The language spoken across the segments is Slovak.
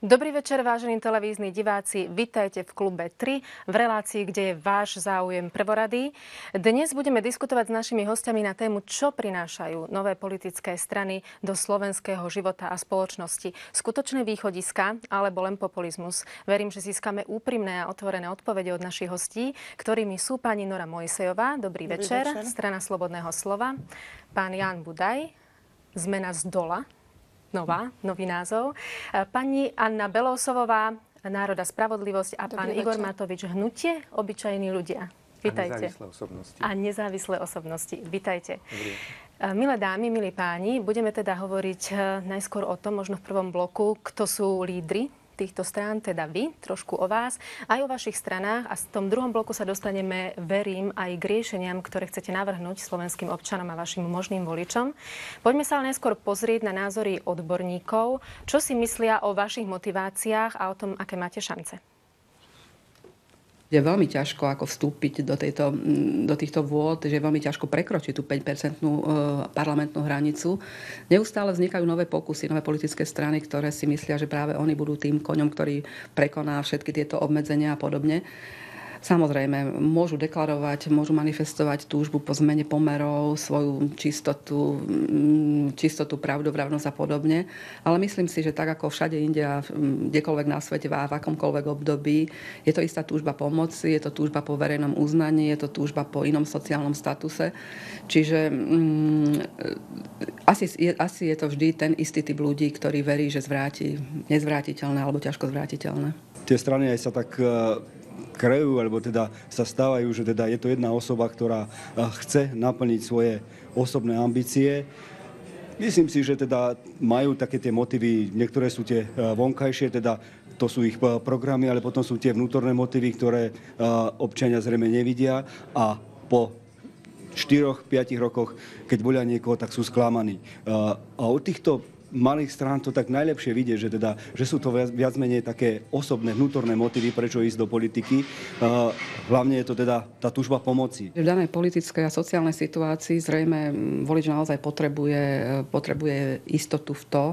Dobrý večer, vážení televízni diváci. Vitajte v klube 3, v relácii, kde je váš záujem prvoradý. Dnes budeme diskutovať s našimi hostiami na tému, čo prinášajú nové politické strany do slovenského života a spoločnosti. Skutočné východiska alebo len populizmus. Verím, že získame úprimné a otvorené odpovede od našich hostí, ktorými sú pani Nora Mojsejová. Dobrý večer. Strana Slobodného slova. Pán Ján Budaj, Zmena z dola. Nový názov. Pani Anna Belousová, Národa spravodlivosť a pán Igor Matovič, Hnutie obyčajní ľudia. Vítajte. A nezávislé osobnosti. A nezávislé osobnosti. Vítajte. Dobrý. Milé dámy, milí páni, budeme teda hovoriť najskôr o tom, možno v prvom bloku, kto sú lídri týchto strán, teda vy, trošku o vás, aj o vašich stranách, a v tom druhom bloku sa dostaneme, verím, aj k riešeniam, ktoré chcete navrhnúť slovenským občanom a vašim možným voličom. Poďme sa ale najskôr pozrieť na názory odborníkov, čo si myslia o vašich motiváciách a o tom, aké máte šance. Je veľmi ťažko ako vstúpiť do týchto vôd, že je veľmi ťažko prekročiť tú 5% parlamentnú hranicu. Neustále vznikajú nové pokusy, nové politické strany, ktoré si myslia, že práve oni budú tým koňom, ktorý prekoná všetky tieto obmedzenia a podobne. Samozrejme, môžu deklarovať, môžu manifestovať túžbu po zmene pomerov, svoju čistotu, pravdovravnosť a podobne. Ale myslím si, že tak ako všade inde a kdekoľvek na svete a v akomkoľvek období, je to istá túžba pomoci, je to túžba po verejnom uznaní, je to túžba po inom sociálnom statuse. Čiže asi je to vždy ten istý typ ľudí, ktorý verí, že zvráti nezvrátiteľné alebo ťažko zvratiteľné. Tie strany aj sa tak kreujú, alebo teda sa stávajú, že teda je to jedna osoba, ktorá chce naplniť svoje osobné ambície. Myslím si, že teda majú také tie motívy, niektoré sú tie vonkajšie, teda to sú ich programy, ale potom sú tie vnútorné motívy, ktoré občania zrejme nevidia a po 4-5 rokoch, keď volia niekoho, tak sú sklamaní. A od týchto malých strán to tak najlepšie vidieť, že sú to viac menej také osobné, vnútorné motívy, prečo ísť do politiky. Hlavne je to teda tá túžba pomoci. V danej politickej a sociálnej situácii zrejme volič naozaj potrebuje istotu v to,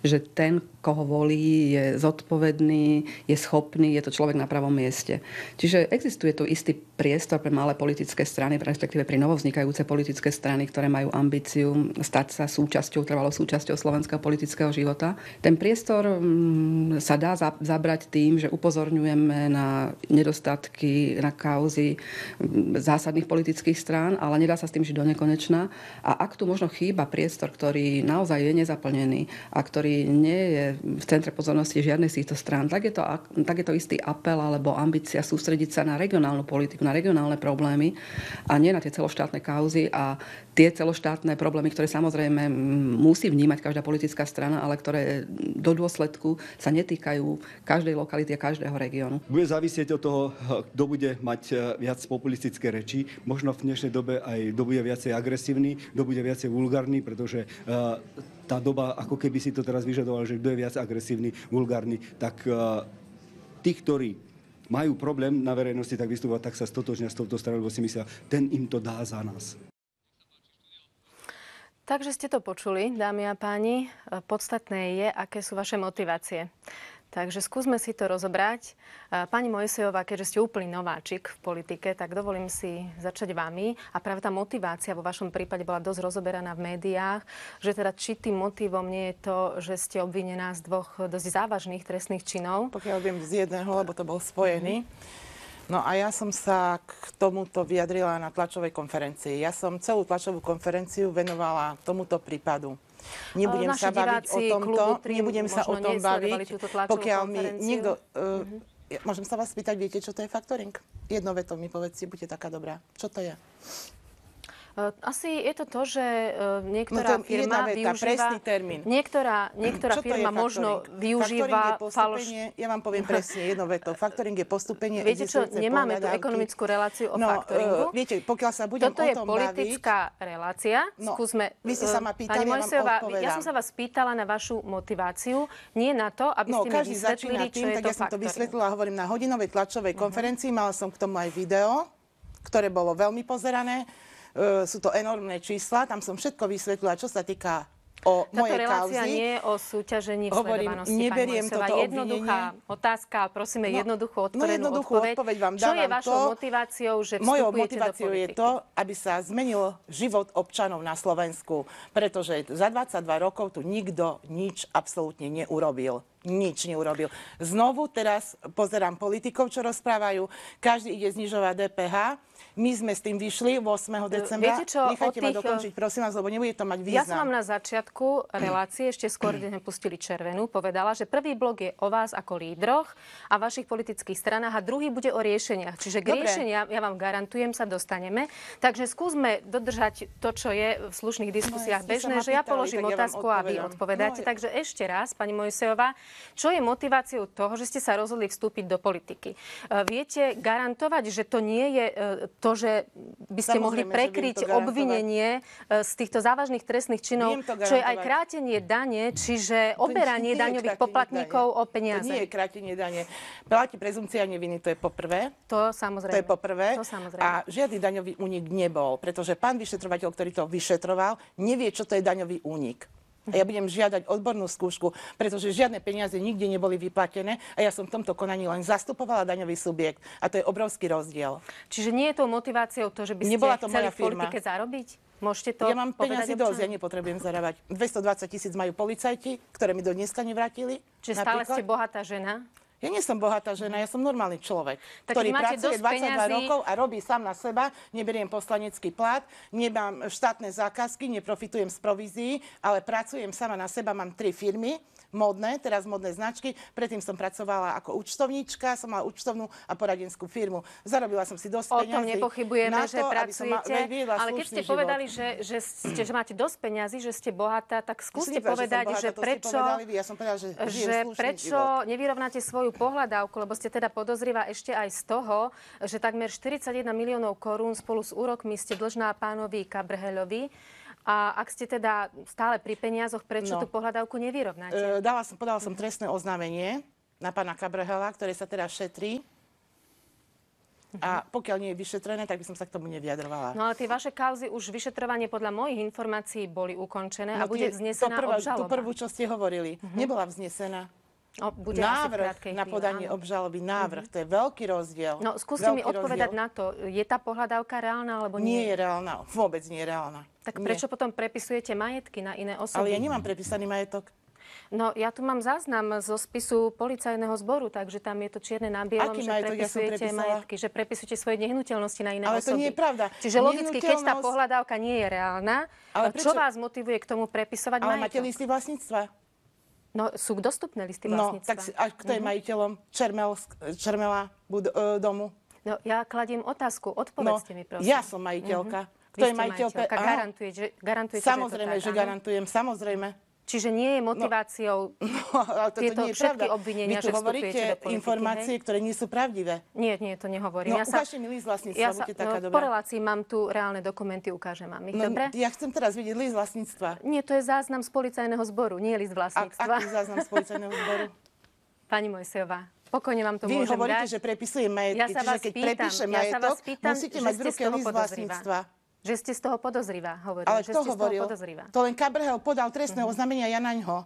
že ten, koho volí, je zodpovedný, je schopný, je to človek na pravom mieste. Čiže existuje tu istý priestor pre malé politické strany, respektíve pri novovznikajúce politické strany, ktoré majú ambíciu stať sa trvalou súčasťou slovenského politického života. Ten priestor sa dá zabrať tým, že upozorňujeme na nedostatky, na kauzy zásadných politických strán, ale nedá sa s tým žiť do nekonečna. A ak tu možno chýba priestor, ktorý naozaj je nezaplnený a ktorý nie je v centre pozornosti žiadnej z týchto strán, tak je to istý apel alebo ambícia sústrediť sa na regionálnu politiku, na regionálne problémy a nie na tie celoštátne kauzy a tie celoštátne problémy, ktoré samozrejme musí vnímať každá politická strana, ale ktoré do dôsledku sa netýkajú každej lokality a každého regiónu. Bude závisieť od toho, kto bude mať viac populistické reči. Možno v dnešnej dobe aj kto bude viacej agresívny, kto bude viacej vulgárny, pretože tá doba, ako keby si to teraz vyžadoval, že kto je viac agresívny, vulgárny, tak tí, ktorí majú problém na verejnosti tak vystupovať, tak sa stotožnia s touto stranou, lebo si myslia, ten im to dá za nás. Takže ste to počuli, dámy a páni. Podstatné je, aké sú vaše motivácie. Takže skúsme si to rozobrať. Pani Mojsejová, keďže ste úplný nováčik v politike, tak dovolím si začať vami. A práve tá motivácia vo vašom prípade bola dosť rozoberaná v médiách, že teda či tým motivom nie je to, že ste obvinená z dvoch dosť závažných trestných činov. Pokiaľ viem z jedného, lebo to bol spojený. No a ja som sa k tomuto vyjadrila na tlačovej konferencii. Ja som celú tlačovú konferenciu venovala tomuto prípadu. Nebudem sa baviť o tomto, nebudem sa o tom baviť, pokiaľ mi niekto... Môžem sa vás spýtať, viete, čo to je faktoring? Jednou vetou mi povedz, buďte taká dobrá. Čo to je? Asi je to, že niektorá firma využíva... presný termín. Niektorá firma možno využíva falošné... Ja vám poviem presne jednou vetou. Faktoring je postupenie... Viete čo, nemáme tu ekonomickú reláciu o faktoringu. Viete, pokiaľ sa budem toto o tom baviť... Toto je politická relácia. Skúsme... Vy ste sa ma pýtali, Pani Mojsejová, odpovedám. ja som sa vás pýtala na vašu motiváciu, nie na to, aby ste mi vysvetlili, čo je to faktoring. Tak ja som to vysvetlila, hovorím, na hodinovej tlačovej konferencii. Mala som k tomu aj video, ktoré bolo veľmi pozerané. Sú to enormné čísla, tam som všetko vysvetlila, čo sa týka o Táto mojej relácia kauzy. nie je o súťažení v Hovorím, sledovanosti, neberiem pani Mojsová. toto Jednoduchá otázka, prosíme jednoduchú otvorenú odpoveď vám Čo je dávam vašou motiváciou, že Mojou vstupujete do motiváciou je politiky? to, aby sa zmenil život občanov na Slovensku, pretože za 22 rokov tu nikto nič absolútne neurobil. Nič neurobil. Znovu teraz pozerám politikov, čo rozprávajú. Každý ide znižovať DPH. My sme s tým vyšli 8. decembra. Viete čo, Nechajte ma dokončiť, prosím vás, lebo nebude to mať význam. Ja som vám na začiatku relácie, ešte skôr, kde sme pustili červenú, povedala, že prvý blok je o vás ako lídroch a vašich politických stranách a druhý bude o riešeniach. Čiže k riešenia, ja vám garantujem, sa dostaneme. Takže skúsme dodržať to, čo je v slušných diskusiách bežné, že ja položím otázku a vy odpovedáte. Takže ešte raz, pani Mojsejová, čo je motiváciou toho, že ste sa rozhodli vstúpiť do politiky? Viete garantovať, že to nie je to, že by ste mohli prekryť obvinenie z týchto závažných trestných činov, čo je aj krátenie dane, čiže oberanie daňových poplatníkov o peniaze? To nie je krátenie dane. Platí prezumcia neviny, to je poprvé. To samozrejme. To je poprvé. To samozrejme. A žiadny daňový únik nebol, pretože pán vyšetrovateľ, ktorý to vyšetroval, nevie, čo to je daňový únik. A ja budem žiadať odbornú skúšku, pretože žiadne peniaze nikde neboli vyplatené a ja som v tomto konaní len zastupovala daňový subjekt. A to je obrovský rozdiel. Čiže nie je tou motiváciou to, že by ste chceli v politike zarobiť? Môžete to ja mám povedať peniazy dosť, ja nepotrebujem zarábať. 220 000 majú policajti, ktoré mi do dneska nevrátili. Čiže stále ste bohatá žena? Ja nie som bohatá žena, ja som normálny človek, tak ktorý máte pracuje 22 rokov a robí sám na seba, neberiem poslanecký plat, nemám štátne zákazky, neprofitujem z provízií, ale pracujem sama na seba, mám 3 firmy, modné, teraz modné značky. Predtým som pracovala ako účtovníčka, som mala účtovnú a poradenskú firmu. Zarobila som si dosť peniazy. O tom nepochybujeme, že to, pracujete. Ale keď ste povedali, že máte dosť peňazí, že ste bohatá, tak skúste povedať, že prečo, ja som povedala, že prečo nevyrovnáte svoju pohľadávku, lebo ste teda podozrivá ešte aj z toho, že takmer 41 miliónov korún spolu s úrokmi ste dlžná pánovi Kabrheľovi. A ak ste teda stále pri peniazoch, prečo tú pohľadávku nevyrovnáte? Podala som trestné oznámenie na pána Kabrhela, ktoré sa teraz šetrí. A pokiaľ nie je vyšetrené, tak by som sa k tomu nevyjadrovala. No ale tie vaše kauzy už vyšetrovanie podľa mojich informácií boli ukončené a bude vznesená obžaloba. Tú prvú, čo ste hovorili, nebola vznesená. Bude návrh na podanie obžaloby, to je veľký rozdiel. No skúste mi odpovedať na to, je tá pohľadávka reálna alebo nie? Nie je reálna, vôbec nie je reálna. Tak prečo potom prepisujete majetky na iné osoby? Ale ja nemám prepísaný majetok. No, ja tu mám záznam zo spisu policajného zboru, takže tam je to čierne na bielom, že prepisujete majetky, že prepisujete svoje nehnuteľnosti na iné osoby. Ale to nie je pravda. Čiže logicky, keď tá pohľadávka nie je reálna, čo vás motivuje k tomu prepisovať majetok? Ale máte listy vlastníctva. No, sú dostupné listy vlastníctva. No, tak a kto je majiteľom Čermela domu? No, ja kladiem otázku, odpovedzte mi, prosím. Ja som majiteľka. Kto je majiteľ? Garantujete, samozrejme, že garantujem, samozrejme. Čiže nie je motiváciou tieto všetky obvinenia, že vstupujete do politiky. Vy tu hovoríte informácie, ktoré nie sú pravdivé. Nie, to nehovorím. No, ukážte mi list vlastníctva, buďte taká dobrá. Po relácii mám tu reálne dokumenty, ukážem vám ich, dobre? Ja chcem teraz vidieť list vlastníctva. Nie, to je záznam z policajného zboru, nie list vlastníctva. Aký záznam z policajného zboru? Pani Mojsejová, pokojne vám to môžem dať. Vy hovoríte, že prepisujem majetky, čiže keď prepíšem majetok, musíte mať v ruke list vlastníctva. Že ste z toho podozrivá, hovorím. Ale kto hovoril? To len Kabrhel podal trestné oznámenie a ja naňho.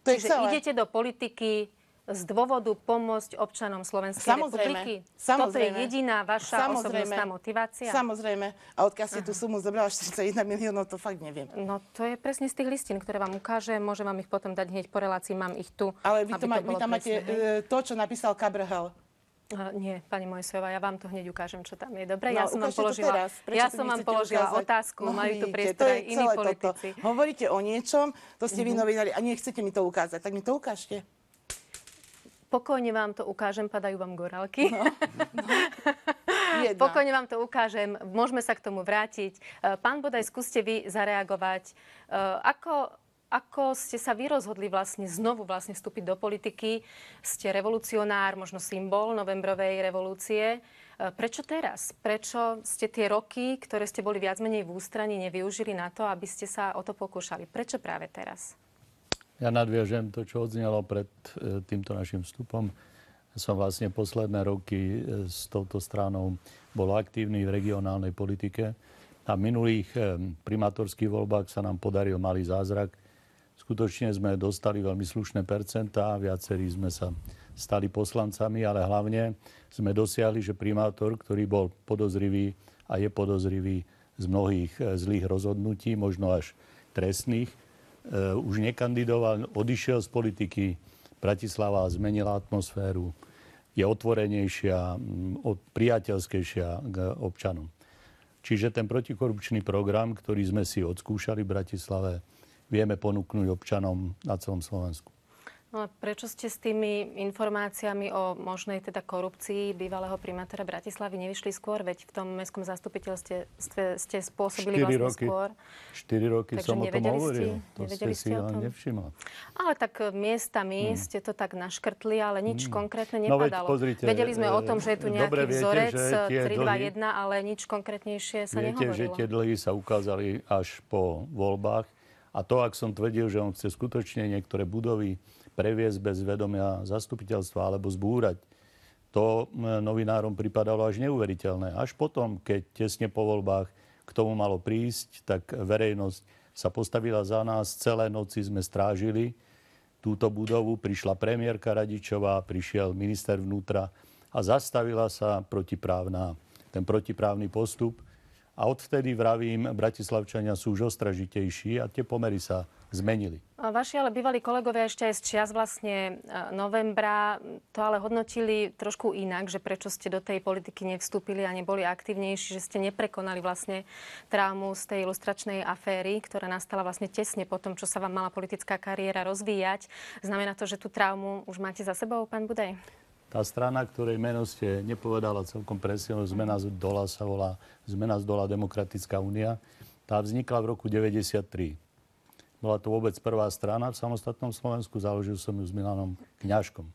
To je celé. Idete do politiky z dôvodu pomôcť občanom Slovenskej republiky? Samozrejme. Toto je jediná vaša osobnostná motivácia? Samozrejme. A odkiaľ ste tú sumu zobrala 41 miliónov, to fakt neviem. No to je presne z tých listín, ktoré vám ukážem. Môžem vám ich potom dať hneď po relácii, mám ich tu. Ale vy tam máte to, čo napísal Kabrhel. Nie, pani Mojsejová, ja vám to hneď ukážem, čo tam je. Dobre, no, ja som vám položila otázku, majú tu priestor aj iní politici. Hovoríte o niečom, to ste vy novinári a nechcete mi to ukázať, tak mi to ukážte. Pokojne vám to ukážem, padajú vám gorálky. Pokojne vám to ukážem, môžeme sa k tomu vrátiť. Pán Bodaj, skúste vy zareagovať. Ako ste sa vy rozhodli znovu vstúpiť do politiky? Ste revolucionár, možno symbol novembrovej revolúcie. Prečo teraz? Prečo ste tie roky, ktoré ste boli viac menej v ústraní, nevyužili na to, aby ste sa o to pokúšali? Prečo práve teraz? Ja nadviažem to, čo odznelo pred týmto našim vstupom. Som posledné roky s touto stranou bol aktívny v regionálnej politike. A v minulých primátorských voľbách sa nám podaril malý zázrak. skutočne sme dostali veľmi slušné percentá, viacerí sme sa stali poslancami, ale hlavne sme dosiahli, že primátor, ktorý bol podozrivý a je podozrivý z mnohých zlých rozhodnutí, možno až trestných, už nekandidoval, odišiel z politiky. Bratislava zmenila atmosféru, je otvorenejšia, priateľskejšia k občanom. Čiže ten protikorupčný program, ktorý sme si odskúšali v Bratislave, vieme ponúknuť občanom na celom Slovensku. No a prečo ste s tými informáciami o možnej teda korupcii bývalého primátora Bratislavy nevyšli skôr? Veď v tom mestskom zastupiteľstve ste spôsobili skôr. 4 roky Takže som o tom hovoril. To ste si nevšimli. Ale tak miestami ste to tak naškrtli, ale nič konkrétne No veď nepadalo. pozrite, Vedeli sme o tom, že je tu nejaký vzorec 3-2-1, ale nič konkrétnejšie sa Viete, nehovorilo. že tie dlhy sa ukázali až po voľbách. A to, ak som tvrdil, že on chce skutočne niektoré budovy previesť bez vedomia zastupiteľstva alebo zbúrať, to novinárom pripadalo až neuveriteľné. Až potom, keď tesne po voľbách k tomu malo prísť, tak verejnosť sa postavila za nás. Celé noci sme strážili túto budovu. Prišla premiérka Radičová, prišiel minister vnútra a zastavila sa ten protiprávny postup. A odvtedy, vravím, bratislavčania sú už ostražitejší a tie pomery sa zmenili. A vaši ale bývalí kolegovia ešte aj z čias vlastne novembra to ale hodnotili trošku inak, že prečo ste do tej politiky nevstúpili a neboli aktívnejší, že ste neprekonali vlastne traumu z tej ilustračnej aféry, ktorá nastala vlastne tesne po tom, čo sa vám mala politická kariéra rozvíjať. Znamená to, že tú traumu už máte za sebou, pán Budaj? Tá strana, ktorej meno ste nepovedala celkom presne, Zmena z dola sa volá Zmena z dola Demokratická únia, tá vznikla v roku 1993. Bola to vôbec prvá strana v samostatnom Slovensku, založil som ju s Milanom Kňažkom.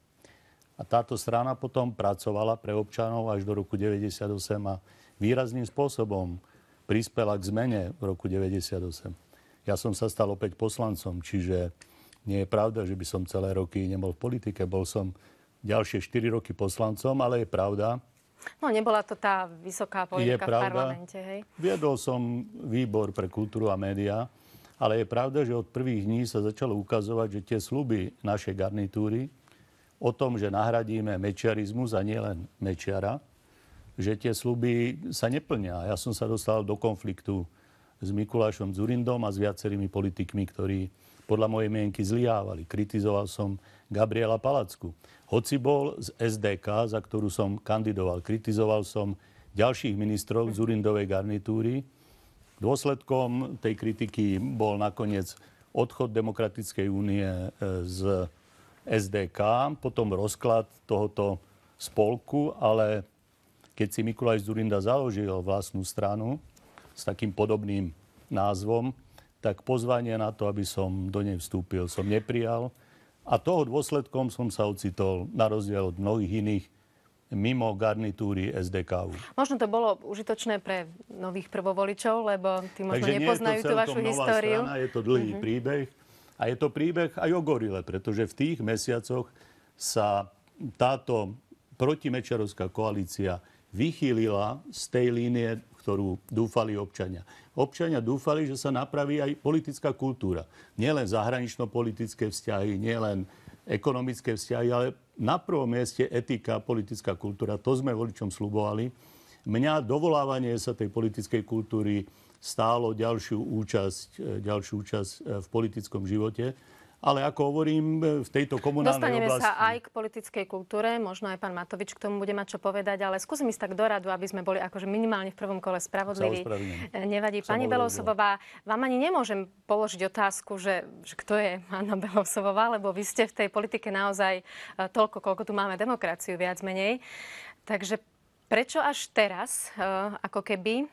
A táto strana potom pracovala pre občanov až do roku 1998 a výrazným spôsobom prispela k zmene v roku 1998. Ja som sa stal opäť poslancom, čiže nie je pravda, že by som celé roky nebol v politike. Bol som ďalšie 4 roky poslancom, ale je pravda. No, nebola to tá vysoká politika v parlamente, hej? Viedol som výbor pre kultúru a médiá, ale je pravda, že od prvých dní sa začalo ukazovať, že tie sľuby našej garnitúry o tom, že nahradíme mečiarizmus a nielen Mečiara, že tie sľuby sa neplnia. Ja som sa dostal do konfliktu s Mikulášom Dzurindom a s viacerými politikmi, ktorí podľa mojej mienky zlyhávali. Kritizoval som Gabriela Palacku. Hoci bol z SDK, za ktorú som kandidoval, kritizoval som ďalších ministrov Dzurindovej garnitúry. Dôsledkom tej kritiky bol nakoniec odchod Demokratickej únie z SDK, potom rozklad tohoto spolku, ale keď si Mikuláš Dzurinda založil vlastnú stranu s takým podobným názvom, tak pozvanie na to, aby som do nej vstúpil, som neprijal. A toho dôsledkom som sa ocitol, na rozdiel od mnohých iných, mimo garnitúry SDK. Možno to bolo užitočné pre nových prvovoličov, lebo tí možno nepoznajú tú vašu históriu. Strana, je to dlhý príbeh. A je to príbeh aj o gorile, pretože v tých mesiacoch sa táto protimečerovská koalícia vychýlila z tej línie, ktorú dúfali občania. Občania dúfali, že sa napraví aj politická kultúra. Nielen zahranično-politické vzťahy, nielen ekonomické vzťahy, ale na prvom mieste etika, politická kultúra. To sme voličom sľubovali. Mňa dovolávanie sa tej politickej kultúry stálo ďalšiu účasť v politickom živote. Ale ako hovorím, v tejto komunálnej oblasti... Dostaneme sa aj k politickej kultúre, možno aj pán Matovič k tomu bude mať čo povedať, ale skúsim ísť tak do radu, aby sme boli akože minimálne v prvom kole spravodliví. Nevadí. Pani Belousovová, vám ani nemôžem položiť otázku, že kto je Anna Belousovová, lebo vy ste v tej politike naozaj toľko, koľko tu máme demokraciu, viac menej. Takže prečo až teraz, ako keby,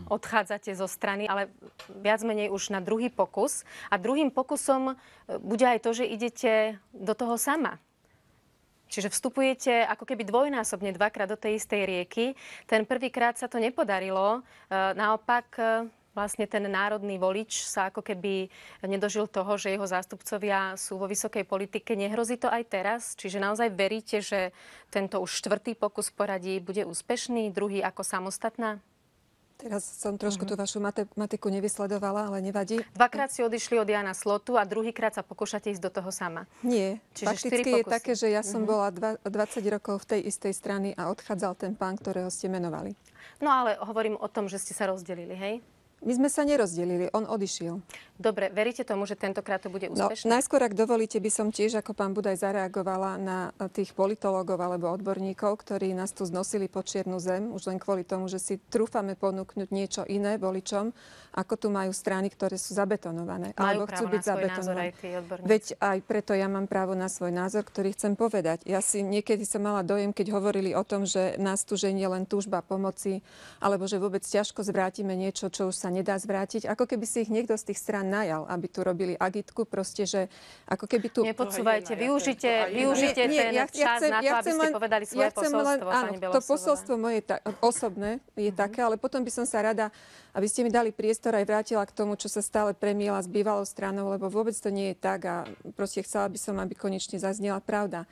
odchádzate zo strany, ale viac menej už na druhý pokus? A druhým pokusom bude aj to, že idete do toho sama. Čiže vstupujete ako keby dvojnásobne, dvakrát do tej istej rieky. Ten prvýkrát sa to nepodarilo. Naopak vlastne ten národný volič sa ako keby nedožil toho, že jeho zástupcovia sú vo vysokej politike. Nehrozí to aj teraz? Čiže naozaj veríte, že tento už štvrtý pokus v poradí bude úspešný, druhý ako samostatná? Teraz som trošku tú vašu matematiku nevysledovala, ale nevadí. Dvakrát si odišli od Jana Slotu a druhýkrát sa pokúšate ísť do toho sama. Nie. Čiže Fakticky 4 je pokusy. také, že ja som bola 20 rokov v tej istej strany a odchádzal ten pán, ktorého ste menovali. No ale hovorím o tom, že ste sa rozdelili, hej? My sme sa nerozdelili, on odišiel. Dobre, veríte tomu, že tentokrát to bude No, úspešné? najskôr, ak dovolíte, by som tiež ako pán Budaj zareagovala na tých politológov alebo odborníkov, ktorí nás tu znosili po čiernu zem, už len kvôli tomu, že si trúfame ponúknuť niečo iné voličom, ako tu majú strany, ktoré sú zabetonované. Majú alebo právo chcú byť na svoj názor zabetonované. aj tí odborníci. Veď aj preto ja mám právo na svoj názor, ktorý chcem povedať. Ja si niekedy som mala dojem, keď hovorili o tom, že nás tu ženie len túžba pomoci, alebo že vôbec ťažko zvrátime niečo, čo už sa nedá zvrátiť. Ako keby si ich niekto z tých strán najal, aby tu robili agitku, proste, že ako keby tu... Nepodsúvajte, využite ten čas na to, aby ste povedali svoje posolstvo, pani To Belosová. posolstvo moje osobné je také, ale potom by som sa rada, aby ste mi dali priestor, aj vrátila k tomu, čo sa stále premiela s bývalou stranou, lebo vôbec to nie je tak a proste chcela by som, aby konečne zaznela pravda.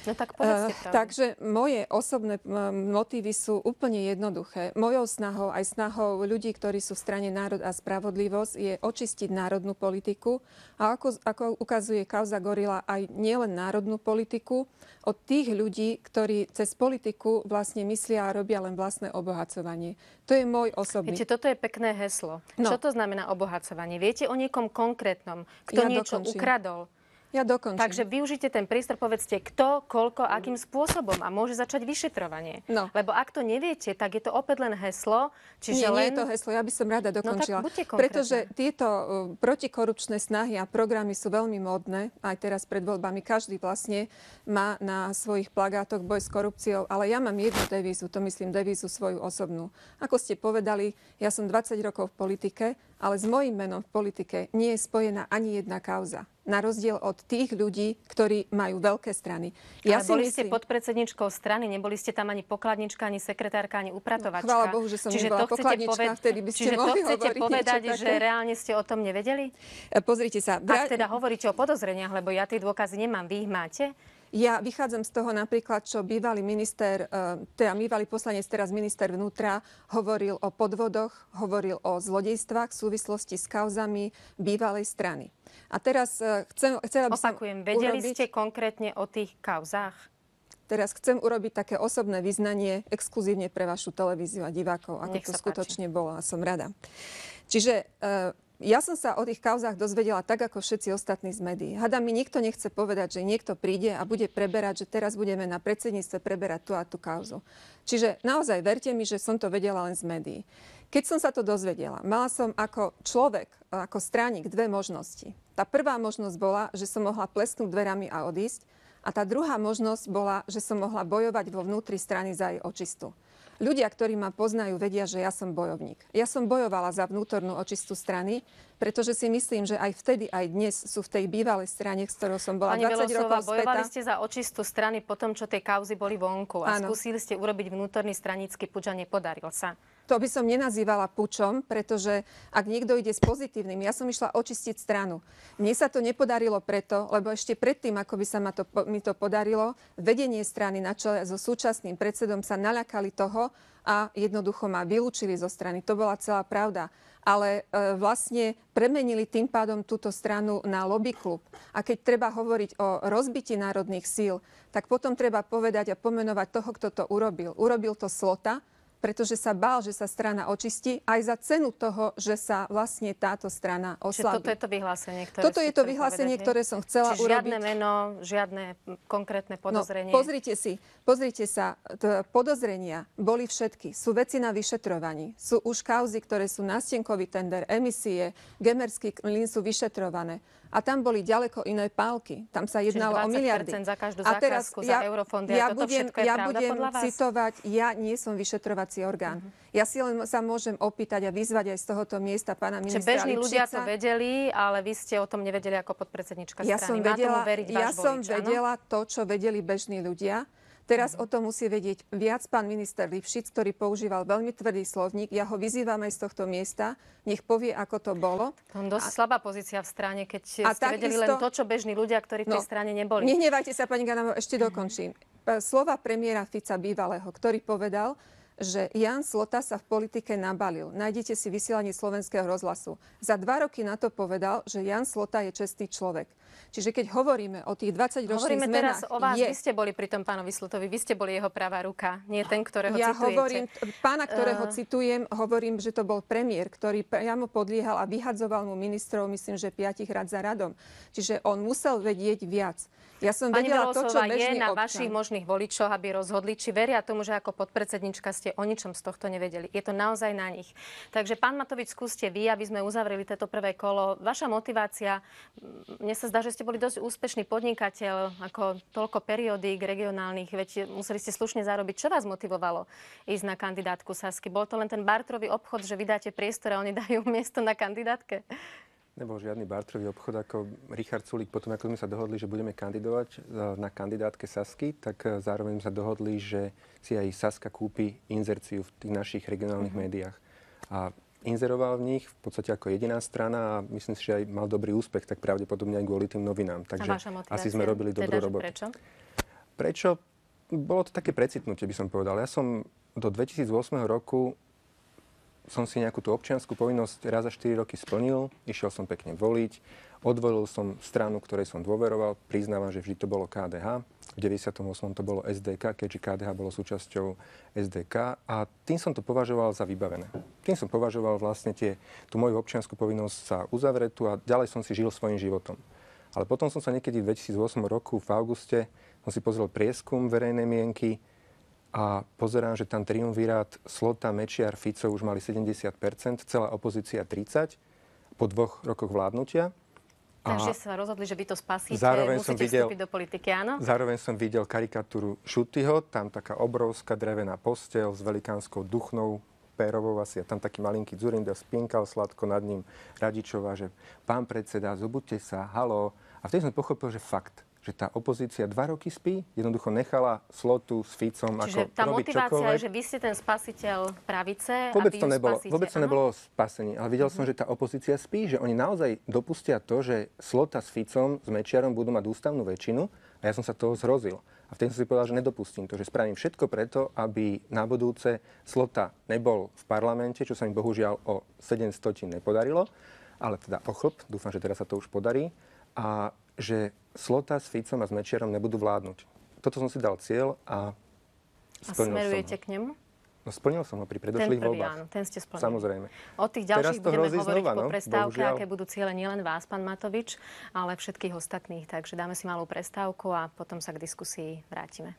No tak povedzte pravdu. Takže moje osobné motívy sú úplne jednoduché. Mojou snahou, aj snahou ľudí, ktorí sú v strane Národ a spravodlivosť, je očistiť národnú politiku a ako ukazuje kauza Gorila, aj nielen národnú politiku od tých ľudí, ktorí cez politiku vlastne myslia a robia len vlastné obohacovanie. To je môj osobný. Viete, toto je pekné heslo. No. Čo to znamená obohacovanie? Viete o niekom konkrétnom, kto Ja niečo dokončím. ukradol? Ja dokončím. Takže využite ten priestor, povedzte kto, koľko, akým spôsobom a môže začať vyšetrovanie. No. Lebo ak to neviete, tak je to opäť len heslo. Čiže Nie len... je to heslo, ja by som rada dokončila. buďte konkrétna. Pretože tieto protikorupčné snahy a programy sú veľmi módne. Aj teraz pred voľbami každý vlastne má na svojich plagátoch boj s korupciou. Ale ja mám jednu devízu, to myslím devízu svoju osobnú. Ako ste povedali, ja som 20 rokov v politike, ale s mojím menom v politike nie je spojená ani jedna kauza. Na rozdiel od tých ľudí, ktorí majú veľké strany. Ale boli ste podpredsedničkou strany, neboli ste tam ani pokladnička, ani sekretárka, ani upratovačka. Chvála Bohu, že som nebola pokladnička, vtedy by ste čiže to mohli chcete hovoriť povedať, niečo že také? reálne ste o tom nevedeli? Pozrite sa. Ak teda hovoríte o podozreniach, lebo ja tie dôkazy nemám, vy ich máte? Ja vychádzam z toho napríklad, čo bývalý poslanec, teraz minister vnútra, hovoril o podvodoch, hovoril o zlodejstvách v súvislosti s kauzami bývalej strany. A teraz chcela by som vedeli ste konkrétne o tých kauzách? Teraz chcem urobiť také osobné vyznanie exkluzívne pre vašu televíziu a divákov, ako Nech to sa skutočne bolo a som rada. Čiže ja som sa o tých kauzách dozvedela tak, ako všetci ostatní z médií. Hádam mi nikto nechce povedať, že niekto príde a bude preberať, že teraz budeme na predsedníctve preberať tú a tú kauzu. Čiže naozaj verte mi, že som to vedela len z médií. Keď som sa to dozvedela, mala som ako človek, ako straník dve možnosti. Tá prvá možnosť bola, že som mohla plesknúť dverami a odísť. A tá druhá možnosť bola, že som mohla bojovať vo vnútri strany za jej očistu. Ľudia, ktorí ma poznajú, vedia, že ja som bojovník. Ja som bojovala za vnútornú očistu strany, pretože si myslím, že aj vtedy, aj dnes sú v tej bývalej strane, s ktorou som bola Pani 20 Belosová, rokov bojovali späta. ste za očistú strany po tom, čo tie kauzy boli vonku a Áno. skúsili ste urobiť vnútorný stranický puč a nepodaril sa. To by som nenazývala pučom, pretože ak niekto ide s pozitívnym, ja som išla očistiť stranu. Mne sa to nepodarilo preto, lebo ešte predtým, ako by sa mi to podarilo, vedenie strany na čele so súčasným predsedom sa naľakali toho a jednoducho ma vylúčili zo strany. To bola celá pravda. Ale vlastne premenili tým pádom túto stranu na lobby klub. A keď treba hovoriť o rozbití národných síl, tak potom treba povedať a pomenovať toho, kto to urobil. Urobil to Slota, pretože sa bál, že sa strana očistí, aj za cenu toho, že sa vlastne táto strana oslabí. Toto je to vyhlásenie, ktoré Toto ste je to chceli vyhlásenie, povedať, ktoré som chcela Čiže urobiť. žiadne meno, žiadne konkrétne podozrenie. No, pozrite sa, podozrenia boli všetky. Sú veci na vyšetrovaní. Sú už kauzy, ktoré sú nástenkový tender, emisie, Gemerský mlyn sú vyšetrované. A tam boli ďaleko iné pálky. Tam sa jednalo o miliardy. Čiže 20% za každú A teraz zákazku, za eurofondy. A toto všetko je pravda budem podľa vás? citovať, ja nie som vyšetrovací orgán. Ja si len sa môžem opýtať a vyzvať aj z tohoto miesta pána Čiže ministra bežní ľudia to Lipšica. vedeli, ale vy ste o tom nevedeli ako podpredsednička Ja strany. som Má tomu vedela, veriť váš volič, áno? vedela to, čo vedeli bežní ľudia. Teraz o tom musí vedieť viac pán minister Lipšic, ktorý používal veľmi tvrdý slovník. Ja ho vyzývam aj z tohto miesta. Nech povie, ako to bolo. Dosť slabá pozícia v strane, keď ste vedeli takisto- len to, čo bežní ľudia, ktorí v tej strane neboli. Nehnevajte sa, pani Ganamo, ešte dokončím. Slova premiéra Fica bývalého, ktorý povedal, že Ján Slota sa v politike nabalil. Nájdete si vysielanie Slovenského rozhlasu. Za 2 roky na to povedal, že Ján Slota je čestný človek. Čiže keď hovoríme o tých 20-ročných Hovoríme zmenách... teraz o vás, vy ste boli pri tom pánovi Slotovi, vy ste boli jeho pravá ruka, nie ten, ktorého Ja citujete. hovorím, pána, ktorého citujem, hovorím, že to bol premiér, ktorý priamo podliehal a vyhadzoval mu ministrov, myslím, že 5 rád za radom. Čiže on musel vedieť viac. Ja som Pani vedela to, čo Belousová, je bežný na občan. vašich možných voličoch, aby rozhodli, či veria tomu, že ako podpredsednička ste o ničom z tohto nevedeli. Je to naozaj na nich. Takže pán Matovič, skúste vy, aby sme uzavreli toto prvé kolo. Vaša motivácia, mne sa zdá, že ste boli dosť úspešný podnikateľ, ako toľko periodík regionálnych, veď museli ste slušne zarobiť. Čo vás motivovalo ísť na kandidátku Sasky? Bol to len ten barterový obchod, že vydáte priestor a oni dajú miesto na kandidátke? Nebol žiadny barterový obchod, ako Richard Sulík. Potom, ako sme sa dohodli, že budeme kandidovať na kandidátke Sasky, tak zároveň sa dohodli, že si aj Saska kúpi inzerciu v tých našich regionálnych médiách. A inzeroval v nich v podstate ako jediná strana a myslím si, že aj mal dobrý úspech, tak pravdepodobne aj kvôli tým novinám. Takže asi sme robili dobrú robotu. Prečo? Prečo? Bolo to také precitnutie, by som povedal. Ja som do 2008 roku som si nejakú tú občiansku povinnosť raz za 4 roky splnil, išiel som pekne voliť, odvolil som stranu, ktorej som dôveroval, priznávam, že vždy to bolo KDH, v 98. to bolo SDK, keďže KDH bolo súčasťou SDK a tým som to považoval za vybavené. Tým som považoval vlastne tú moju občiansku povinnosť za uzavretú a ďalej som si žil svojím životom. Ale potom som sa niekedy v 2008 roku v auguste som si pozrel prieskum verejnej mienky a pozerám, že tam triumvirát Slota, Mečiar, Fico už mali 70%, celá opozícia 30% po 2 rokoch vládnutia. Takže sa rozhodli, že vy to spasíte, musíte vstúpiť do politiky, áno? Zároveň som videl karikatúru Šutyho, tam taká obrovská drevená posteľ s velikánskou duchnou, pérovou asi, a tam taký malinký Dzurinda spinkal sladko nad ním Radičová, že pán predseda, zobuďte sa, haló. A vtedy som pochopil, že fakt, že tá opozícia 2 roky spí, jednoducho nechala Slotu s Ficom čiže ako tá robiť motivácia čokoľvek. je, že vy ste ten spasiteľ pravice Vôbec a vy ju spasíte. Vôbec to nebolo spasenie, ale videl som, že tá opozícia spí, že oni naozaj dopustia to, že Slota s Ficom, s Mečiarom budú mať ústavnú väčšinu a ja som sa toho zhrozil. A vtedy som si povedal, že nedopustím to, že spravím všetko preto, aby na budúce Slota nebol v parlamente, čo sa mi bohužiaľ o 700 nepodarilo, ale teda o chlp, dúfam, že teraz sa to už podarí, a že Slota s Ficom a s Mečiarom nebudú vládnuť. Toto som si dal cieľ a splnil smerujete som ho. k nemu? No splnil som ho pri predošlých voľbách. Áno, ten ste splnili. Samozrejme. O tých ďalších budeme hovoriť znova, po prestávke, bohužiaľ. aké budú ciele nielen vás, pán Matovič, ale všetkých ostatných. Takže dáme si malú prestávku a potom sa k diskusii vrátime.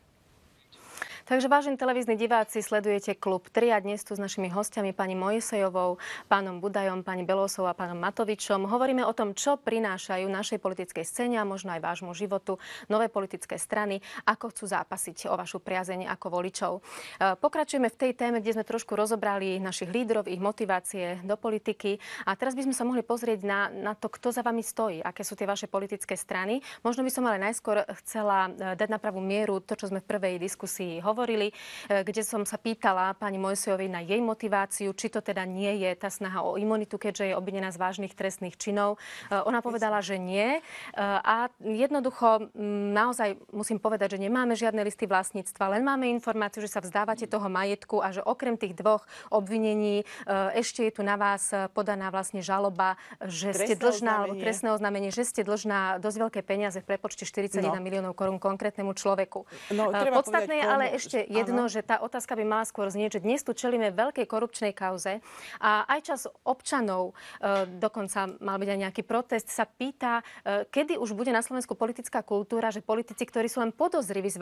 Takže vážení televízni diváci, sledujete Klub 3 a dnes tu s našimi hostiami pani Mojsejovou, pánom Budajom, pani Belousovou a pánom Matovičom. Hovoríme o tom, čo prinášajú našej politickej scéne a možno aj vášmu životu nové politické strany, ako chcú zápasiť o vašu priazeň ako voličov. Pokračujeme v tej téme, kde sme trošku rozobrali našich lídrov, ich motivácie do politiky. A teraz by sme sa mohli pozrieť na to, kto za vami stojí, aké sú tie vaše politické strany. Možno by som ale najskôr chcela dať na pravú mieru to, čo sme v prvej diskusii hovorili, kde som sa pýtala pani Mojsejovej na jej motiváciu, či to teda nie je tá snaha o imunitu, keďže je obvinená z vážnych trestných činov. Ona povedala, že nie. A jednoducho naozaj musím povedať, že nemáme žiadne listy vlastníctva, len máme informáciu, že sa vzdávate toho majetku a že okrem tých 2 obvinení ešte je tu na vás podaná vlastne žaloba, že ste dlžná, alebo trestné oznámenie, že ste dlžná dosť veľké peniaze v prepočte 41 miliónov korún konkrétnemu človeku. Podstatné je ale ešte jedno, že tá otázka by mala skôr znieť, že dnes tu čelíme veľkej korupčnej kauze a aj čas občanov, dokonca mal byť aj nejaký protest, sa pýta, kedy už bude na Slovensku politická kultúra, že politici, ktorí sú len podozriví z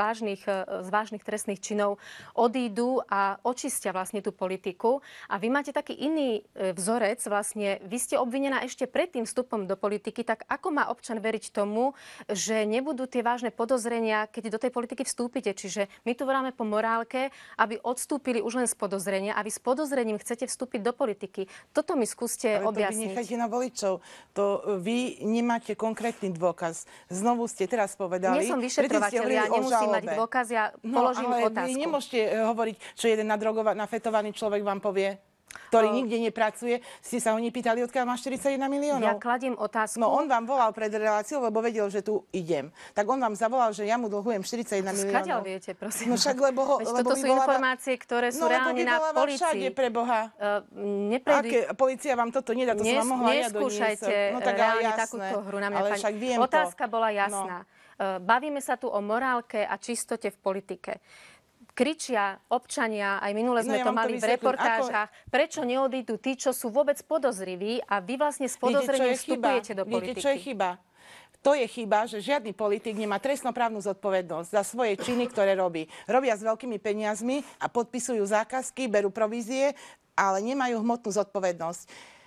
vážnych trestných činov, odídu a očistia vlastne tú politiku. A vy máte taký iný vzorec, vlastne vy ste obvinená ešte pred tým vstupom do politiky, tak ako má občan veriť tomu, že nebudú tie vážne podozrenia, keď do tej politiky vstúpite? Čiže my tu voláme po morálke, aby odstúpili už len z podozrenia a vy s podozrením chcete vstúpiť do politiky. Toto mi skúste objasniť. Ale to vy necháte na voličov. Vy nemáte konkrétny dôkaz. Znovu ste teraz povedali. Nie som vyšetrovateľ, ja nemusím mať dôkaz, ja položím otázku. Vy nemôžete hovoriť, čo jeden nafetovaný človek vám povie. ktorý nikde nepracuje. Ste sa ho nepýtali, odkiaľ má 41 miliónov? Ja kladiem otázku. No on vám volal pred reláciou, lebo vedel, že tu idem. Tak on vám zavolal, že ja mu dlhujem 41 miliónov. Skáďal viete, prosím. No však, lebo toto sú informácie, ktoré sú reálne na polícii. Všade, pre Boha. Polícia vám toto nedá, to som vám mohla ja doniesť. Neskúšajte reálne takúto hru na mňa, ale pani. však viem Otázka bola jasná. Bavíme sa tu o morálke a čistote v politike. Kričia občania, aj minule sme to mali v reportážach, prečo neodídu tí, čo sú vôbec podozriví a vy vlastne s podozrením vstupujete do politiky. Viete, čo je chyba? To je chyba, že žiadny politik nemá trestnoprávnu zodpovednosť za svoje činy, ktoré robí. Robia s veľkými peniazmi a podpisujú zákazky, berú provízie, ale nemajú hmotnú zodpovednosť.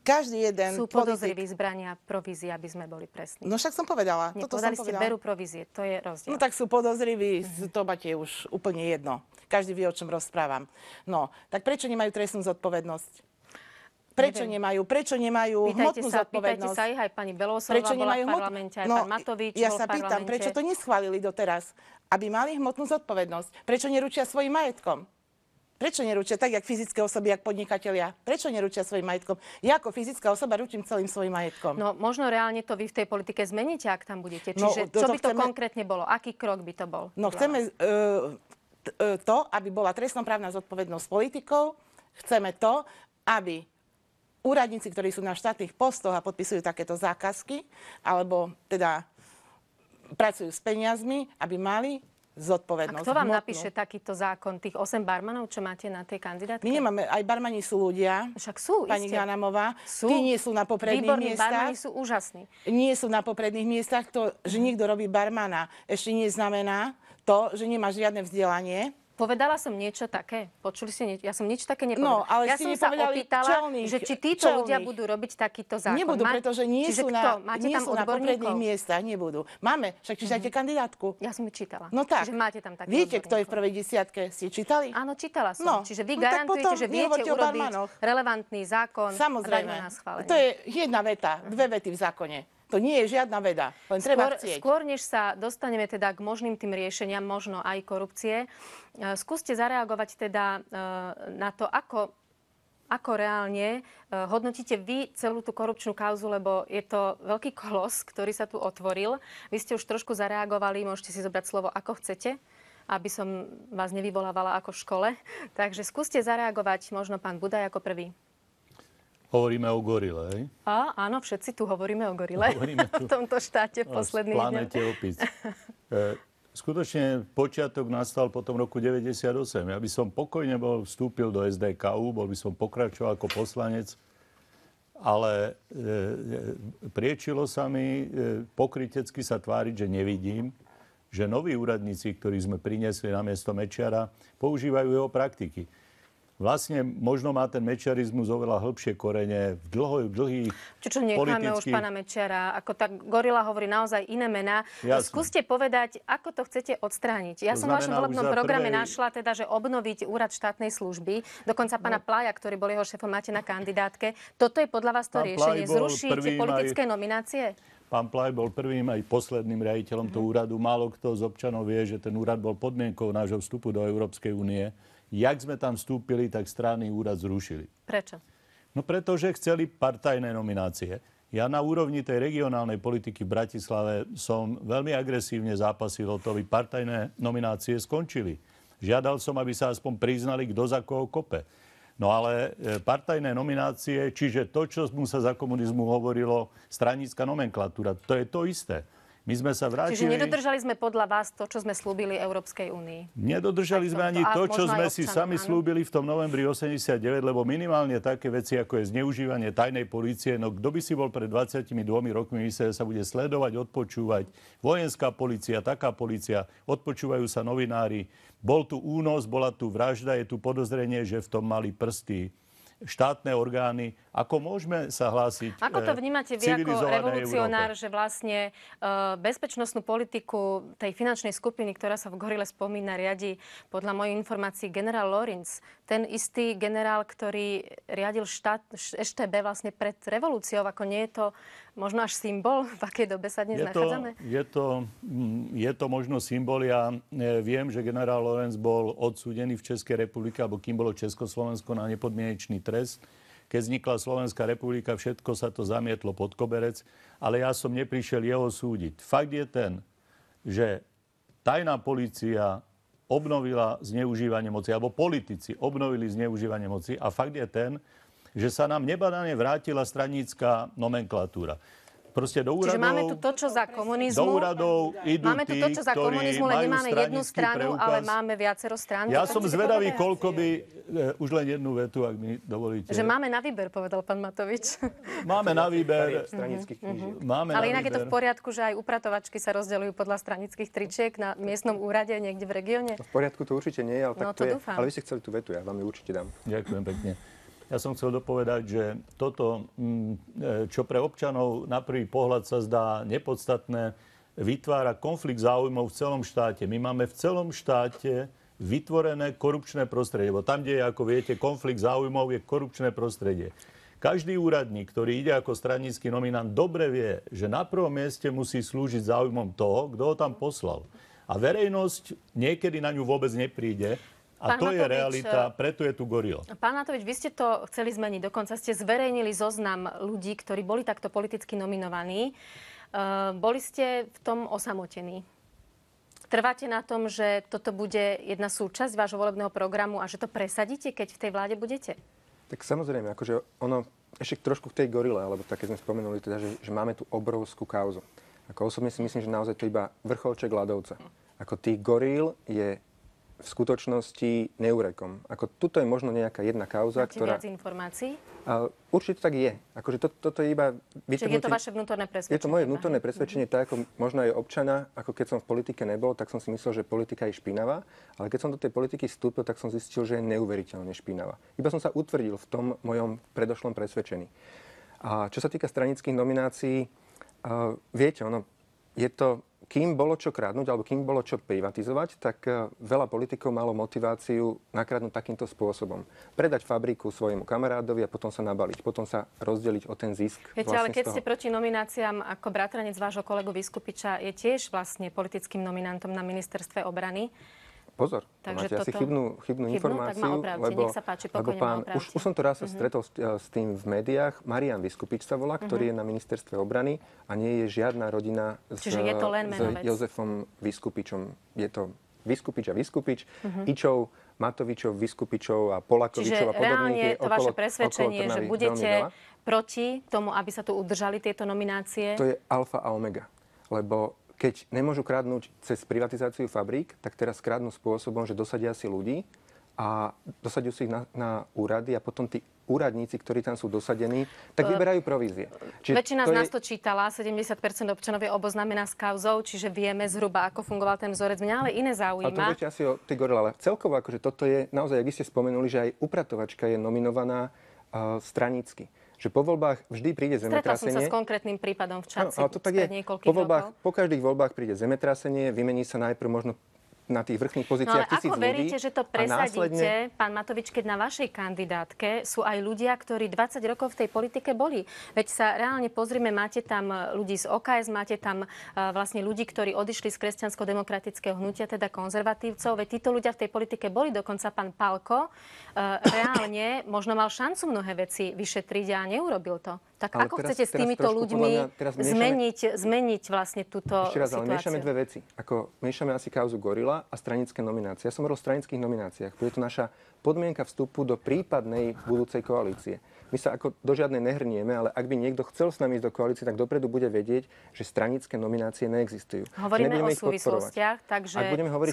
Každý jeden sú podozriví zbrania provízie, aby sme boli presní. No však som povedala. Povedali ste, berú provízie, to je rozdiel. No tak sú podozriví, to máte už úplne jedno. Každý vie, o čom rozprávam. No, tak prečo nemajú trestnú zodpovednosť? Prečo nemajú hmotnú zodpovednosť? Pýtajte sa aj pani Belousová bola v parlamente, aj pán Matovič ja bol sa v pýtam, parlamente. prečo to neschválili doteraz? Aby mali hmotnú zodpovednosť. Prečo neručia svojim majetkom? Prečo neručia tak, jak fyzické osoby, jak podnikatelia? Prečo neručia svojim majetkom? Ja ako fyzická osoba ručím celým svojim majetkom. No možno reálne to vy v tej politike zmeníte, ak tam budete. Čiže čo by to konkrétne bolo? Aký krok by to bol? No chceme to, aby bola trestnoprávna zodpovednosť politikov. Chceme to, aby úradníci, ktorí sú na štátnych postoch a podpisujú takéto zákazky, alebo teda pracujú s peniazmi, aby mali zodpovednosť. A kto vám napíše takýto zákon? Tých 8 barmanov, čo máte na tej kandidátke? My nemáme, aj barmani sú ľudia. Však sú, pani iste. Ganamová. Sú. Tí nie sú na popredných Výborní miestach. barmani sú úžasní. Nie sú na popredných miestach. To, že niekto robí barmana, ešte neznamená to, že nemá žiadne vzdelanie. Povedala som niečo také? Počuli ste niečo? Ja som nič také nepovedala. No, ale ja ste som sa opýtala, že či títo ľudia budú robiť takýto zákon. Nebudú, pretože nie sú na popredných miestach. Nebudú. Máme, však čítate kandidátku. Ja som ju čítala. No tak. Čiže máte tam taký Viete, kto je v prvej desiatke? Ste čítali? Áno, čítala som. No, čiže vy garantujete, že viete urobiť relevantný zákon. Samozrejme. Na schválenie. To je jedna veta, dve vety v zákone. To nie je žiadna veda, len treba chcieť. Skôr, než sa dostaneme teda k možným tým riešeniam, možno aj korupcie, skúste zareagovať teda na to, ako reálne hodnotíte vy celú tú korupčnú kauzu, lebo je to veľký kolos, ktorý sa tu otvoril. Vy ste už trošku zareagovali, môžete si zobrať slovo ako chcete, aby som vás nevyvolávala ako v škole. Takže skúste zareagovať možno pán Budaj ako prvý. Hovoríme o gorile, hej? Áno, všetci tu hovoríme o gorile. V tomto štáte posledný deň. Planete opíc. Skutočne počiatok nastal po tom roku 98. Ja by som pokojne vstúpil do SDKU, bol by som pokračoval ako poslanec, ale priečilo sa mi pokrytecky sa tváriť, že nevidím, že noví úradníci, ktorí sme priniesli na miesto Mečiara, používajú jeho praktiky. Vlastne možno má ten mečiarizmus oveľa hĺbšie korene v dlhých Čo necháme už pána Mečiara? Ako tá gorila hovorí naozaj iné mená. Skúste povedať, ako to chcete odstrániť. Ja som v vašom volebnom programe našla teda, že obnoviť úrad štátnej služby. Dokonca pána Plaja, ktorý bol jeho šéfom, máte na kandidátke. Toto je podľa vás to riešenie? Zrušiť politické nominácie? Pán Plaj bol prvým aj posledným riaditeľom toho úradu. Málo kto z občanov vie, že ten úrad bol podmienkou nášho vstupu do Európskej únie. Jak sme tam vstúpili, tak stránny úrad zrušili. Prečo? No pretože chceli partajné nominácie. Ja na úrovni tej regionálnej politiky v Bratislave som veľmi agresívne zápasil o to, aby partajné nominácie skončili. Žiadal som, aby sa aspoň priznali, kto za koho kope. No ale partajné nominácie, čiže to, čo mu sa za komunizmu hovorilo, stranická nomenklatúra, to je to isté. My sme sa vrátili... Čiže nedodržali sme podľa vás to, čo sme slúbili Európskej únii? Nedodržali sme ani to, čo sme si sami slúbili v tom novembri 89, lebo minimálne také veci, ako je zneužívanie tajnej polície, no kto by si bol pred 22 rokmi myslel, že sa bude sledovať, odpočúvať vojenská polícia, taká polícia, odpočúvajú sa novinári. Bol tu únos, bola tu vražda, je tu podozrenie, že v tom mali prsty štátne orgány Ako môžeme sa hlásiť Ako to vnímate vy ako civilizovanej revolucionár, Európe? že vlastne bezpečnostnú politiku tej finančnej skupiny, ktorá sa v Gorile spomína, riadi podľa mojich informácií generál Lorenz, ten istý generál, ktorý riadil ŠtB vlastne pred revolúciou, ako nie je to možno až symbol, v akej dobe sa dnes nachádzame? Je to možno symbol. Ja viem, že generál Lorenz bol odsúdený v Českej republike, alebo kým bolo Československo, na nepodmienečný trest. Keď vznikla Slovenská republika, všetko sa to zamietlo pod koberec, ale ja som neprišiel jeho súdiť. Fakt je ten, že tajná polícia obnovila zneužívanie moci, alebo politici obnovili zneužívanie moci a fakt je ten, že sa nám nebadane vrátila stranícka nomenklatúra. Proste do úradov... Čiže máme tu to, čo za komunizmu. Do úradov idú máme tu to, čo za komunizmu, len nemáme jednu stranu, preukaz. ale máme viacero strán. Ja som zvedavý, koľko by... Už len jednu vetu, ak mi dovolíte. Že máme na výber, povedal pán Matovič. Máme na výber... stranických knížiek. Ale inak je to v poriadku, že aj upratovačky sa rozdeľujú podľa stranických tričiek na miestnom úrade niekde v regióne? V poriadku to určite nie je, ale tak No, to je. dúfam. Ale vy ste chceli tú vetu, ja vám ju určite dám. Ďakujem pekne. Ja som chcel dopovedať, že toto, čo pre občanov na prvý pohľad sa zdá nepodstatné, vytvára konflikt záujmov v celom štáte. My máme v celom štáte vytvorené korupčné prostredie. Lebo tam, kde je, ako viete, konflikt záujmov, je korupčné prostredie. Každý úradník, ktorý ide ako stranícky nominant, dobre vie, že na prvom mieste musí slúžiť záujmom toho, kto ho tam poslal. A verejnosť niekedy na ňu vôbec nepríde. A Pán to je Matovič, realita, preto je tu gorila. Pán Matovič, vy ste to chceli zmeniť. Dokonca ste zverejnili zoznam ľudí, ktorí boli takto politicky nominovaní. Boli ste v tom osamotení. Trváte na tom, že toto bude jedna súčasť vášho volebného programu a že to presadíte, keď v tej vláde budete? Tak samozrejme, akože ono, ešte trošku k tej gorile, alebo tak, keď sme spomenuli, teda, že máme tu obrovskú kauzu. Ako osobne si myslím, že naozaj to iba vrcholček ľadovca. Ako tých goril je v skutočnosti neurekom. Ako tuto je možno nejaká jedna kauza, Máte ktorá... viac informácií? Určite tak je. Akože toto je iba... Čiže je to vaše vnútorné presvedčenie? Je to moje vnútorné presvedčenie, tak ako možno aj občana, ako keď som v politike nebol, tak som si myslel, že politika je špinavá, ale keď som do tej politiky vstúpil, tak som zistil, že je neuveriteľne špinavá. Iba som sa utvrdil v tom mojom predošlom presvedčení. A čo sa týka stranických nominácií, viete, je to... Kým bolo čo kradnúť, alebo kým bolo čo privatizovať, tak veľa politikov malo motiváciu nakradnúť takýmto spôsobom. Predať fabriku svojmu kamarádovi a potom sa nabaliť, potom sa rozdeliť o ten zisk. Viete, ale keď ste proti nomináciám, ako bratranec vášho kolegu Vyskupiča je tiež vlastne politickým nominantom na ministerstve obrany. Pozor, Takže máte asi chybnú informáciu, tak ma opravte, nech sa páči, pokojne ma opravte. Už som to raz sa stretol s tým v médiách. Marián Vyskupič sa volá, ktorý je na ministerstve obrany a nie je žiadna rodina s Jozefom Vyskupičom. Je to Vyskupič a Vyskupič, Ičov, Matovičov, Vyskupičov a Polakovičov a podobných. Čiže reálne je to vaše presvedčenie, že budete proti tomu, aby sa tu udržali tieto nominácie? To je alfa a omega, lebo keď nemôžu kradnúť cez privatizáciu fabrík, tak teraz kradnú spôsobom, že dosadia si ľudí a dosadia si ich na úrady a potom tí úradníci, ktorí tam sú dosadení, tak vyberajú provízie. Väčšina z nás to čítala, 70% občanov je oboznámená s kauzou, čiže vieme zhruba, ako fungoval ten vzorec. Mňa ale iné zaujíma. Ale to viete asi o tej gorile, ale celkovo akože toto je naozaj, ak by ste spomenuli, že aj upratovačka je nominovaná stranícky. Že po voľbách vždy príde zemetrasenie. Stretla som sa s konkrétnym prípadom v Čadci to tak je. Po každých voľbách príde zemetrasenie, vymení sa najprv možno na tých vrchných pozíciách 1000 ľudí. Ako veríte, že to presadíte, pán Matovič, keď na vašej kandidátke sú aj ľudia, ktorí 20 rokov v tej politike boli? Veď sa reálne pozrime, máte tam ľudí z OKS, máte tam vlastne ľudí, ktorí odišli z kresťansko-demokratického hnutia, teda konzervatívcov. Veď títo ľudia v tej politike boli, dokonca pán Palko reálne možno mal šancu mnohé veci vyšetriť a neurobil to. Tak ale ako chcete s týmito ľuďmi zmeniť vlastne túto ešte raz, situáciu? Ale miešame dve veci. Miešame asi kauzu gorila a stranické nominácie. Ja som hovoril o stranických nomináciách. Bude to naša podmienka vstupu do prípadnej budúcej koalície. My sa ako do žiadnej nehrnieme, ale ak by niekto chcel s nami ísť do koalície, tak dopredu bude vedieť, že stranické nominácie neexistujú. Hovoríme o súvislostiach, takže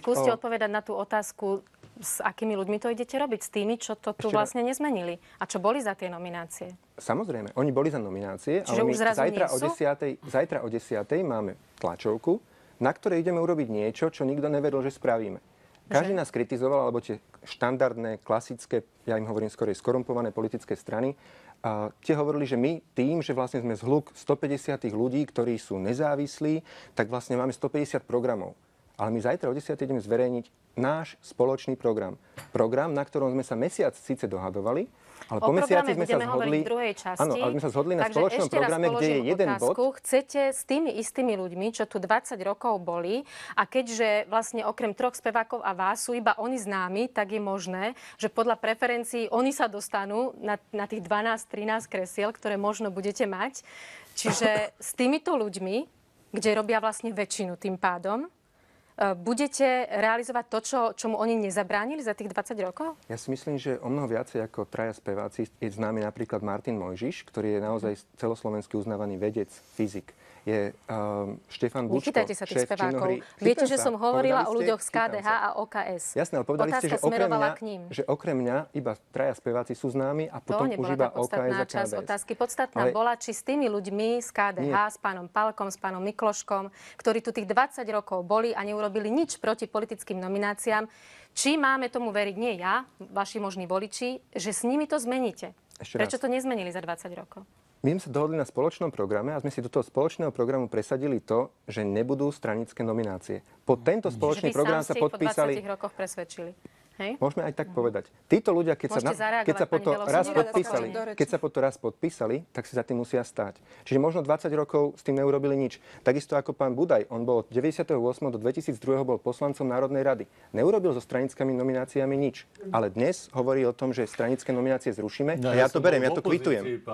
skúste odpovedať na tú otázku, s akými ľuďmi to idete robiť? S tými, čo to tu vlastne nezmenili? A čo boli za tie nominácie? Samozrejme, oni boli za nominácie, čiže ale my zajtra o 10:00 máme tlačovku, na ktorej ideme urobiť niečo, čo nikto neveril, že spravíme. Každý nás kritizoval, alebo tie štandardné, klasické, ja im hovorím skorej skorumpované politické strany, A tie hovorili, že my tým, že vlastne sme zhluk 150 ľudí, ktorí sú nezávislí, tak vlastne máme 150 programov. Ale my zajtra o 10. ideme zverejniť náš spoločný program. Program, na ktorom sme sa mesiac síce dohadovali, ale po mesiaci sme sa zhodli. V druhej časti. Áno, ale sme sa zhodli na spoločnom programe, kde je jeden bod. Chcete s tými istými ľuďmi, čo tu 20 rokov boli, a keďže vlastne okrem 3 spevákov a vás sú iba oni známi, tak je možné, že podľa preferencií oni sa dostanú na tých 12-13 kresiel, ktoré možno budete mať. Čiže s týmito ľuďmi, kde robia vlastne väčšinu tým pádom, budete realizovať to, čomu oni nezabránili za tých 20 rokov? Ja si myslím, že o mnoho viacej ako traja speváci je známy napríklad Martin Mojžiš, ktorý je naozaj celoslovenský uznávaný vedec, fyzik. Je Štefan Bučko, Nechytajte sa tých šéf spevákov. činohry. Viete, že som hovorila o Povedali ste, ľuďoch z KDH a OKS. Jasné, ale povedali ste, že okrem mňa iba traja speváci sú známi a potom už iba OKS a KDS. Otázky. Podstatná bola, či s tými ľuďmi z KDH, s pánom Palkom, s pánom Mikloškom, ktorí tu tých 20 rokov boli a neurobili nič proti politickým nomináciám, či máme tomu veriť, nie ja, vaši možní voliči, že s nimi to zmeníte. Prečo to nezmenili za 20 rokov? My sme sa dohodli na spoločnom programe a sme si do toho spoločného programu presadili to, že nebudú stranické nominácie. Po tento spoločný program sa podpísali. Po 20 rokoch presvedčili. Hej? Môžeme aj tak povedať. Títo ľudia, keď sa po to raz podpísali, tak si za tým musia stáť. Čiže možno 20 rokov s tým neurobili nič. Takisto ako pán Budaj, on bol od 98. do 2002. bol poslancom Národnej rady. Neurobil so stranickými nomináciami nič. Ale dnes hovorí o tom, že stranické nominácie zrušíme. A ja to beriem, ja to kvitujem.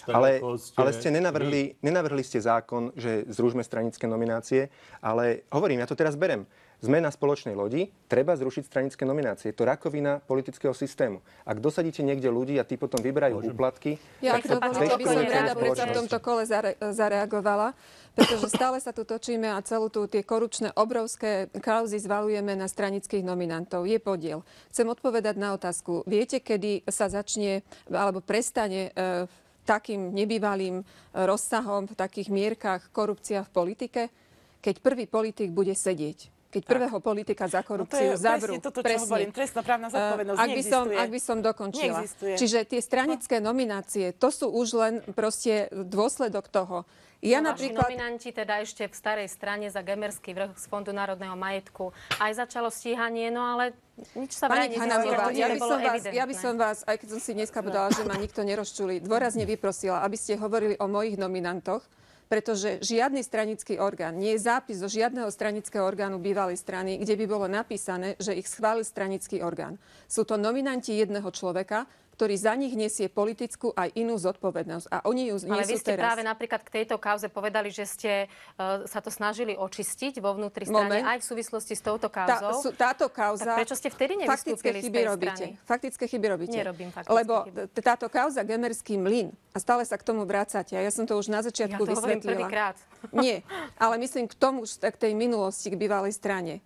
Ale ste nenavrhli ste zákon, že zrušme stranické nominácie, ale hovorím, ja to teraz berem. Sme na spoločnej lodi, treba zrušiť stranické nominácie. Je to rakovina politického systému. Ak dosadíte niekde ľudí a tí potom vyberajú úplatky... Ja, ak dovolíte, by som rada predsa v tomto kole zareagovala, pretože stále sa tu točíme a celú tie korupčné obrovské kauzy zvalujeme na stranických nominantov. Je podiel. Chcem odpovedať na otázku. Viete, kedy sa začne alebo prestane takým nebývalým rozsahom, v takých mierkach korupcia v politike? Keď prvý politik bude sedieť. Keď prvého politika za korupciu zavrú. Presne. Trestnoprávna zodpovednosť neexistuje. Ak by som dokončila. Neexistuje. Čiže tie stranické nominácie, to sú už len proste dôsledok toho. Vaši nominanti teda ešte v starej strane za Gemerský vrch z Fondu národného majetku aj začalo stíhanie, no ale nič sa vraj nezistilo. Ja by som vás, aj keď som si dneska povedala, že ma nikto nerozčuli, dôrazne vyprosila, aby ste hovorili o mojich nominantoch, pretože žiadny stranický orgán, nie je zápis zo žiadneho stranického orgánu bývalej strany, kde by bolo napísané, že ich schválil stranický orgán. Sú to nominanti jedného človeka, ktorý za nich nesie politickú aj inú zodpovednosť. A oni ju nesú teraz. Ale vy ste práve napríklad k tejto kauze povedali, že ste sa to snažili očistiť vo vnútri strany aj v súvislosti s touto kauzou. Táto kauza... Tak prečo ste vtedy nevystúpili z tej strany? Faktické chyby robíte. Nerobím faktické Lebo chyby. táto kauza Gemerský mlyn, a stále sa k tomu vracate, a ja som to už na začiatku vysvetlila. Ja to hovorím prvýkrát. Nie, ale myslím k tomu, k tej minulosti, k bývalej strane.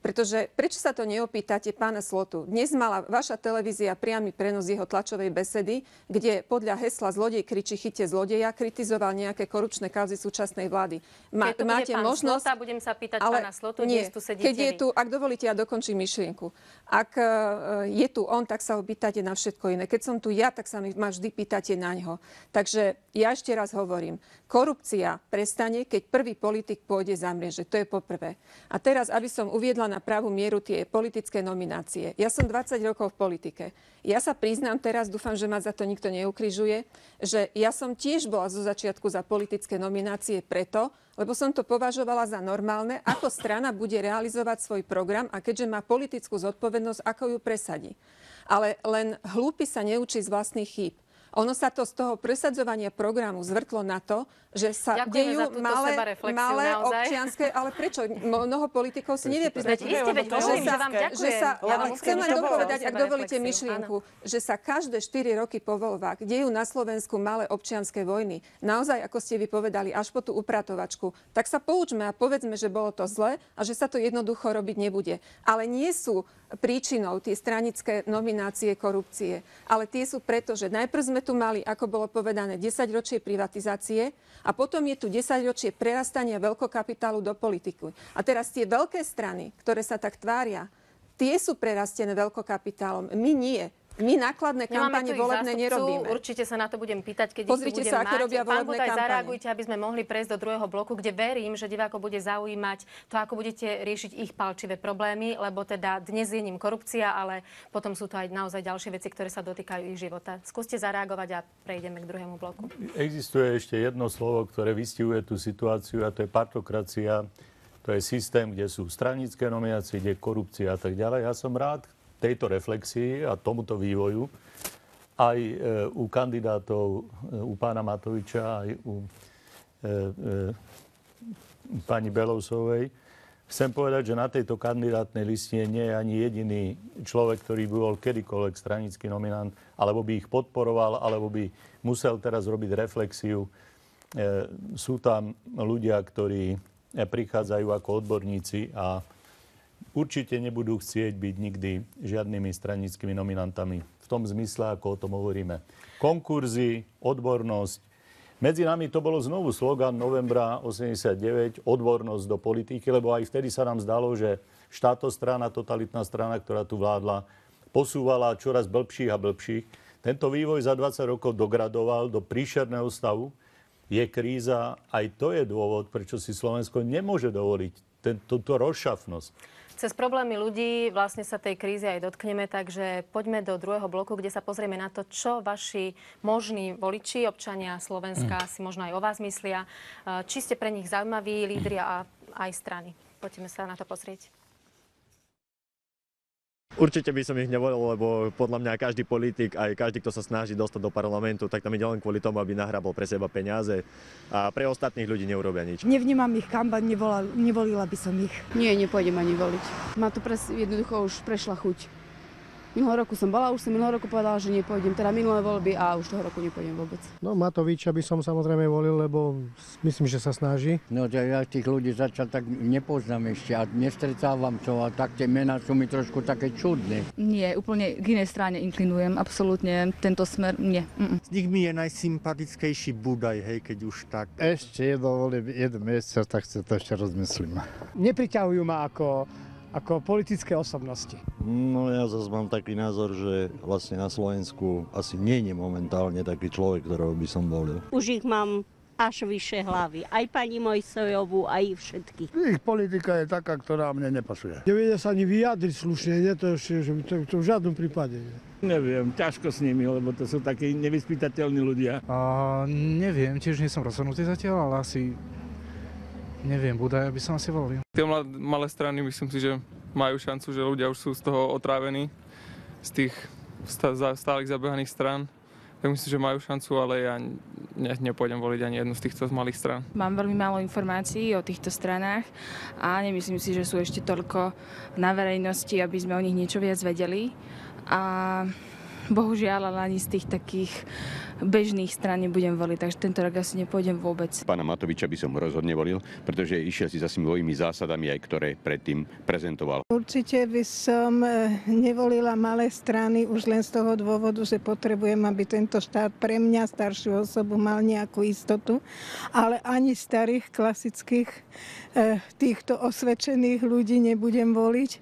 Pretože prečo sa to neopýtate pána Slotu? Dnes mala vaša televízia priamy prenos jeho tlačovej besedy, kde podľa hesla Zlodej kričí chyťte zlodeja kritizoval nejaké korupčné kauzy súčasnej vlády. Keď tu máte bude pán Slota, budem sa pýtať pána Slotu, dnes tu sedíte keď je tu, ak dovolíte, ja dokončím myšlienku. Ak je tu on, tak sa ho pýtate na všetko iné. Keď som tu ja, tak sa ma vždy pýtate na ňo. Takže ja ešte raz hovorím, korupcia prestane, keď prvý politik pôjde za mreže. To je poprvé. A teraz, aby som uviedla na pravú mieru tie politické nominácie. Ja som 20 rokov v politike. Ja sa priznám teraz, dúfam, že ma za to nikto neukrižuje, že ja som tiež bola zo začiatku za politické nominácie preto, lebo som to považovala za normálne, ako strana bude realizovať svoj program a keďže má politickú zodpovednosť, ako ju presadí. Ale len hlúpy sa neučí z vlastných chýb. Ono sa to z toho presadzovania programu zvrtlo na to, že sa dejú malé občianske, ale prečo? Mnoho politikov si nevie priznať, chcem len dopovedať, ak dovolíte myšlienku, že sa každé 4 roky po voľbách dejú na Slovensku malé občianske vojny. Naozaj, ako ste vypovedali, až po tú upratovačku. Tak sa poučme a povedzme, že bolo to zle a že sa to jednoducho robiť nebude. Ale nie sú príčinou tie stranické nominácie korupcie. Ale tie sú preto, že najprv sme tu mali, ako bolo povedané, 10-ročie privatizácie a potom je tu 10-ročie prerastania veľkokapitálu do politiky. A teraz tie veľké strany, ktoré sa tak tvária, tie sú prerastené veľkokapitálom. My nie. My nákladné Nemáme kampane tu ich volebné zástupcu, nerobíme. Určite sa na to budem pýtať, keď Pozrite ich tu sa, budem aké mať. robia Pán volebné Budaj, kampane. zareagujte, aby sme mohli prejsť do druhého bloku, kde verím, že divákov bude zaujímať to, ako budete riešiť ich palčivé problémy, lebo teda dnes je ním korupcia, ale potom sú to aj naozaj ďalšie veci, ktoré sa dotýkajú ich života. Skúste zareagovať a prejdeme k druhému bloku. Existuje ešte jedno slovo, ktoré vystihuje tú situáciu, a to je partokracia. To je systém, kde sú stranické nominácie, kde je korupcia a tak ďalej. Ja som rád tejto reflexii a tomuto vývoju aj u kandidátov, u pána Matoviča, aj u pani Belousovej. Chcem povedať, že na tejto kandidátnej listine nie je ani jediný človek, ktorý by bol kedykoľvek stranický nominant, alebo by ich podporoval, alebo by musel teraz robiť reflexiu. Sú tam ľudia, ktorí prichádzajú ako odborníci a určite nebudú chcieť byť nikdy žiadnymi stranickými nominantami. V tom zmysle, ako o tom hovoríme. Konkurzy, odbornosť. Medzi nami to bolo znovu slogan novembra 89, odbornosť do politiky, lebo aj vtedy sa nám zdalo, že štátostrana, totalitná strana, ktorá tu vládla, posúvala čoraz blbších a blbších. Tento vývoj za 20 rokov dogradoval do príšerného stavu. Je kríza, aj to je dôvod, prečo si Slovensko nemôže dovoliť túto rozšafnosť. Cez problémy ľudí vlastne sa tej krízy aj dotkneme, takže poďme do druhého bloku, kde sa pozrieme na to, čo vaši možní voliči, občania Slovenska si možno aj o vás myslia. Či ste pre nich zaujímaví lídri a aj strany. Poďme sa na to pozrieť. Určite by som ich nevolil, lebo podľa mňa každý politik, aj každý, kto sa snaží dostať do parlamentu, tak tam ide len kvôli tomu, aby nahrabal pre seba peniaze a pre ostatných ľudí neurobia nič. Nevnímam ich kampaň, nevolila by som ich. Nie, nepôjdem ani voliť. Ma to jednoducho už prešla chuť. Minulého roku som bola, už som minulého roku povedala, že nepôjdem. Teda minulé voľby a už toho roku nepôjdem vôbec. No Matoviča by som samozrejme volil, lebo myslím, že sa snaží. No ja tých ľudí začal tak nepoznám ešte a nestretávam čo a tak tie mená sú mi trošku také čudné. Nie, úplne k inej strane inklinujem, absolútne tento smer, nie. Z nich mi je najsympatickejší Budaj, hej, keď už tak. Ešte jeden mesiac, tak si to ešte rozmyslím. Nepriťahujú ma ako politické osobnosti. No ja zase mám taký názor, že vlastne na Slovensku asi nie je momentálne taký človek, ktorého by som volil. Už ich mám až vyššie hlavy. Aj pani Mojsejovú, aj všetkých. Ich politika je taká, ktorá mne nepasuje. Nevedia sa ani vyjadriť slušne, nie to v žiadnom prípade. Neviem, ťažko s nimi, lebo to sú takí nevyspytateľní ľudia. Neviem, tiež nie som rozhodnutý zatiaľ, ale asi neviem, Budaja by som asi volil. Tie malé strany, myslím si, že majú šancu, že ľudia už sú z toho otrávení, z tých stálych zabehaných strán. Tak myslím, že majú šancu, ale ja nepôjdem voliť ani jednu z týchto malých strán. Mám veľmi málo informácií o týchto stranách a nemyslím si, že sú ešte toľko na verejnosti, aby sme o nich niečo viac vedeli. A bohužiaľ, ale ani z tých takých bežných strán nebudem voliť, takže tento rok asi nepôjdem vôbec. Pána Matoviča by som rozhodne volil, pretože išiel si za svojimi zásadami, aj ktoré predtým prezentoval. Určite by som nevolila malé strany už len z toho dôvodu, že potrebujem, aby tento štát pre mňa, staršiu osobu, mal nejakú istotu, ale ani starých klasických týchto osvedčených ľudí nebudem voliť,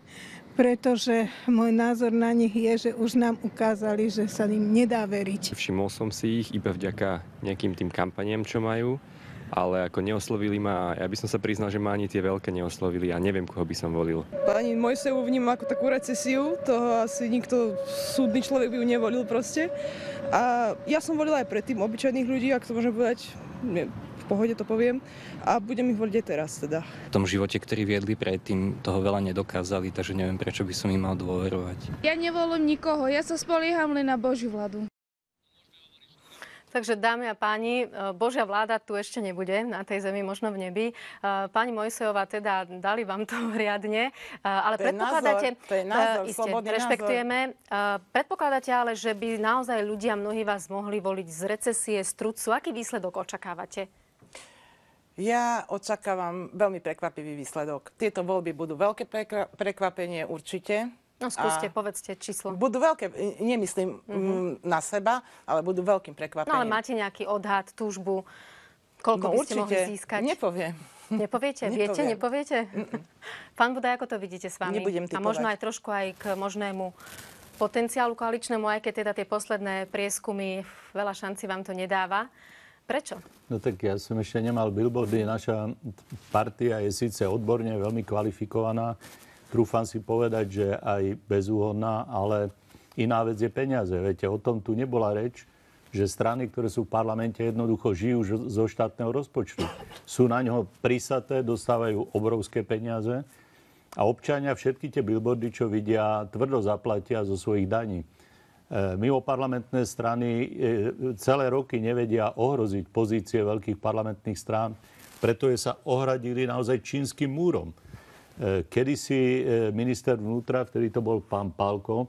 pretože môj názor na nich je, že už nám ukázali, že sa im nedá veriť. Všimol som si ich iba vďaka nejakým tým kampaniam, čo majú, ale ako neoslovili ma, ja by som sa priznal, že ma ani tie veľké neoslovili a neviem, koho by som volil. Pani Mojsejovú vnímam ako takú recesiu, toho asi nikto súdny človek by ju nevolil proste. A ja som volila aj predtým obyčajných ľudí, ak to môžem povedať, v pohode to poviem, a budem ich voliť aj teraz teda. V tom živote, ktorý viedli predtým, toho veľa nedokázali, takže neviem, prečo by som im mal dôverovať. Ja nevolím nikoho, ja sa spolieham len na Božiu vládu. Takže dámy a páni, Božia vláda tu ešte nebude, na tej zemi, možno v nebi. Pani Mojsejová, teda dali vám to riadne, ale predpokladáte, to je názor, iste, slobodný rešpektujeme, predpokladáte ale, že by naozaj ľudia, mnohí vás mohli voliť z recesie, z trucu. Aký výsledok očakávate? Ja očakávam veľmi prekvapivý výsledok. Tieto voľby budú veľké prekvapenie určite. No skúste, povedzte číslo. Budú veľké, nemyslím na seba, ale budú veľkým prekvapením. No ale máte nejaký odhad, túžbu, koľko by ste mohli získať? Nepoviem. Nepoviete? Viete, nepoviete? Pán Budaj, ako to vidíte s vami? Nebudem typovať. A možno aj trošku aj k možnému potenciálu koaličnému, aj keď teda tie posledné prieskumy veľa šanci vám to nedáva. Prečo? No tak ja som ešte nemal billboardy. Naša partia je síce odborne veľmi kvalifikovaná, trúfam si povedať, že aj bezúhodná, ale iná vec je peniaze. Viete, o tom tu nebola reč, že strany, ktoré sú v parlamente, jednoducho žijú zo štátneho rozpočtu. Sú na ňo prisaté, dostávajú obrovské peniaze a občania všetky tie billboardy, čo vidia, tvrdo zaplatia zo svojich daní. Mimo parlamentné strany celé roky nevedia ohroziť pozície veľkých parlamentných strán, preto sa ohradili naozaj čínskym múrom. Kedysi minister vnútra, vtedy to bol pán Pálko,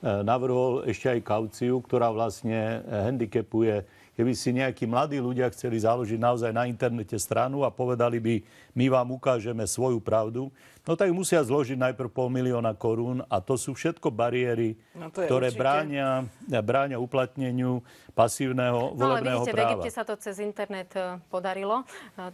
navrhol ešte aj kauciu, ktorá vlastne handicapuje, keby si nejakí mladí ľudia chceli založiť naozaj na internete stranu a povedali by, my vám ukážeme svoju pravdu, no tak musia zložiť najprv 500 000 korún a to sú všetko bariéry, ktoré bránia uplatneniu pasívneho volebného práva. Ale vidíte, práva. v Egypte sa to cez internet podarilo,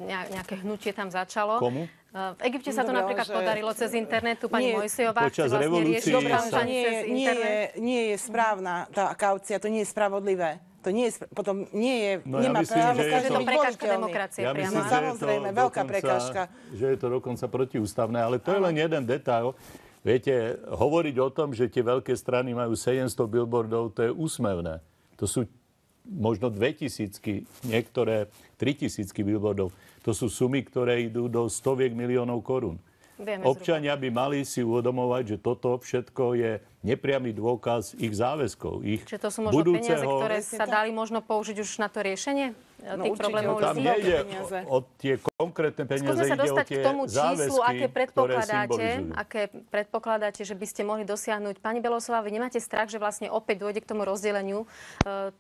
nejaké hnutie tam začalo. Komu? V Egypte sa to napríklad podarilo cez internet. Tu pani Mojsejová chce vlastne riešiť kampaň cez internet. Nie je správna tá kaucia, to nie je spravodlivé. To nie je, potom nie je, nemá právo, že je to prekážka demokracie. Ja myslím, že samozrejme, veľká prekážka. Že je to dokonca protiústavné, ale to je len jeden detail. Viete, hovoriť o tom, že tie veľké strany majú 700 billboardov, to je úsmevné. To sú možno 2000, niektoré 3000 billboardov. To sú sumy, ktoré idú do stoviek miliónov korún. Občania by mali si uvedomovať, že toto všetko je nepriamy dôkaz ich záväzkov. Čiže to sú možno peniaze, ktoré sa dali možno použiť už na to riešenie tých problémov? Tam nejde o tie konkrétne peniaze, skúsme sa ide dostať o tie k tomu číslu, aké predpokladáte, že by ste mohli dosiahnuť. Pani Belosová, vy nemáte strach, že vlastne opäť dôjde k tomu rozdeleniu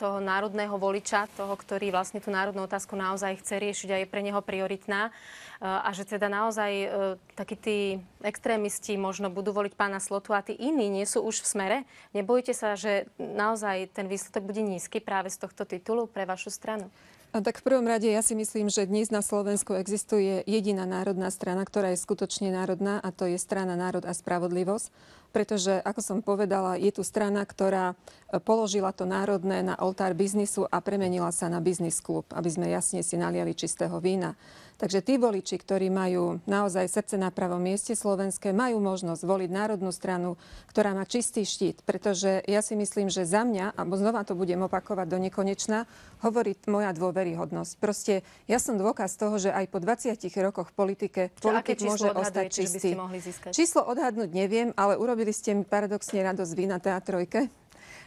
toho národného voliča, toho, ktorý vlastne tú národnú otázku naozaj chce riešiť a je pre neho prioritná, a že teda naozaj takí tí extrémisti možno budú voliť pána Slotu a tí iní nie sú už v Smere? Nebojíte sa, že naozaj ten výsledok bude nízky práve z tohto titulu pre vašu stranu? Tak v prvom rade ja si myslím, že dnes na Slovensku existuje jediná národná strana, ktorá je skutočne národná, a to je strana Národ a spravodlivosť. Pretože, ako som povedala, je tu strana, ktorá položila to národné na oltár biznisu a premenila sa na biznis klub, aby sme jasne si naliali čistého vína. Takže tí voliči, ktorí majú naozaj srdce na pravom mieste slovenské, majú možnosť voliť národnú stranu, ktorá má čistý štít. Pretože ja si myslím, že za mňa, a znova to budem opakovať do nekonečna, hovorí moja dôveryhodnosť. Proste ja som dôkaz toho, že aj po 20 rokoch v politike politik môže ostať čistý. Číslo odhadnúť neviem, ale urobili ste mi paradoxne radosť vy na Teatrojke,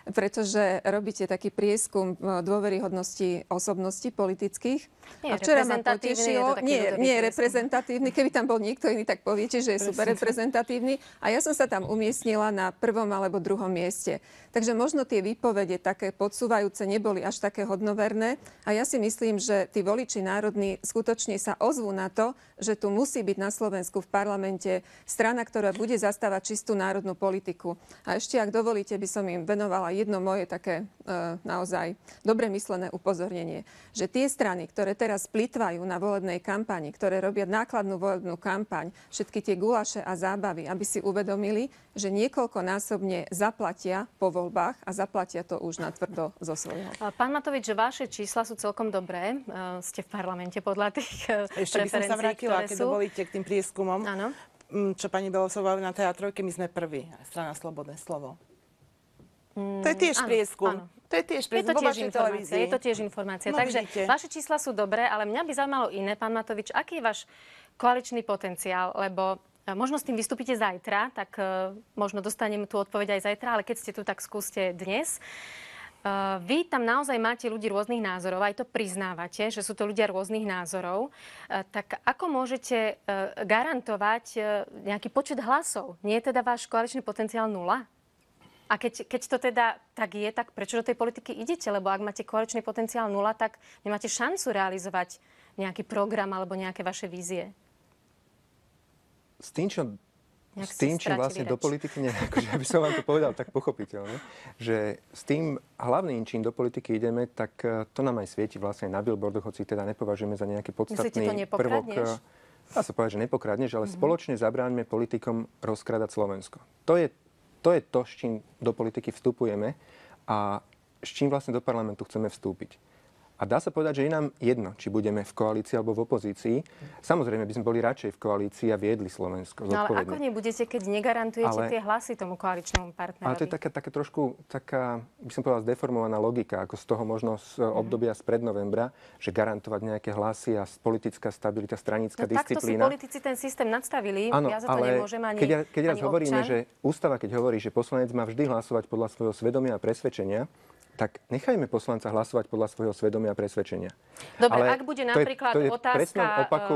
pretože robíte taký prieskum dôveryhodnosti osobností politických. Nie, a včera ma potešilo, nie je reprezentatívny, keby tam bol niekto iný, tak poviete, že je super reprezentatívny. A ja som sa tam umiestnila na 1. alebo 2. mieste. Takže možno tie výpovede také podsúvajúce neboli až také hodnoverné. A ja si myslím, že tí voliči národní skutočne sa ozvú na to, že tu musí byť na Slovensku v parlamente strana, ktorá bude zastávať čistú národnú politiku. A ešte, ak dovolíte, by som im venovala jedno moje také naozaj dobre myslené upozornenie, že tie strany, ktoré teraz plýtvajú na volebnej kampani, ktoré robia nákladnú volebnú kampaň, všetky tie gulaše a zábavy, aby si uvedomili, že niekoľkonásobne zaplatia po voľbách a zaplatia to už natvrdo zo svojho. Pán Matovič, že vaše čísla sú celkom dobré. Ste v parlamente podľa tých ešte by som sa vrátila, keď dovolíte, k tým prieskumom. Áno. Čo pani Belosová na Teatrojke, my sme prví. Strana Slobodné slovo. To je tiež prieskum. To je tiež prieskum vo vašej televízii. Je to tiež informácia. No, takže vidíte. vaše čísla sú dobré, ale mňa by zaujímalo iné, pán Matovič, aký je váš koaličný potenciál, lebo možno s tým vystúpite zajtra, tak možno dostanem tú odpoveď aj zajtra, ale keď ste tu, tak skúste dnes. Vy tam naozaj máte ľudí rôznych názorov, aj to priznávate, že sú to ľudia rôznych názorov. Tak ako môžete garantovať nejaký počet hlasov? Nie je teda váš koaličný potenciál 0? A keď to teda tak je, tak prečo do tej politiky idete? Lebo ak máte koaličný potenciál 0, tak nemáte šancu realizovať nejaký program alebo nejaké vaše vízie. S tým, čím vlastne do politiky, akože by som vám to povedal tak pochopiteľne, že s tým hlavným, čím do politiky ideme, tak to nám aj svieti vlastne na billboardoch, hoci teda nepovažujeme za nejaký podstatný prvok. Dá sa povedať, že nepokradneš, ale spoločne zabráňme politikom rozkrádať Slovensko. To je to je to, s čím do politiky vstupujeme a s čím vlastne do parlamentu chceme vstúpiť. A dá sa povedať, že je nám jedno, či budeme v koalícii alebo v opozícii. Samozrejme, by sme boli radšej v koalícii a viedli Slovensko zodpovedne. No ale ako nebudete, keď negarantujete tie hlasy tomu koaličnému partnerovi? Ale to je taká trošku, by som povedala, zdeformovaná logika, ako z toho možno z obdobia z prednovembra, že garantovať nejaké hlasy a politická stabilita, stranická disciplína. Takto si politici ten systém nadstavili. Áno, ja za to nemôžem ani keď raz ani hovoríme, občan. že ústava, keď hovorí, že poslanec má vždy hlasovať podľa svojho svedomia a presvedčenia, tak nechajme poslanca hlasovať podľa svojho svedomia a presvedčenia. Dobre, ale ak bude napríklad to je otázka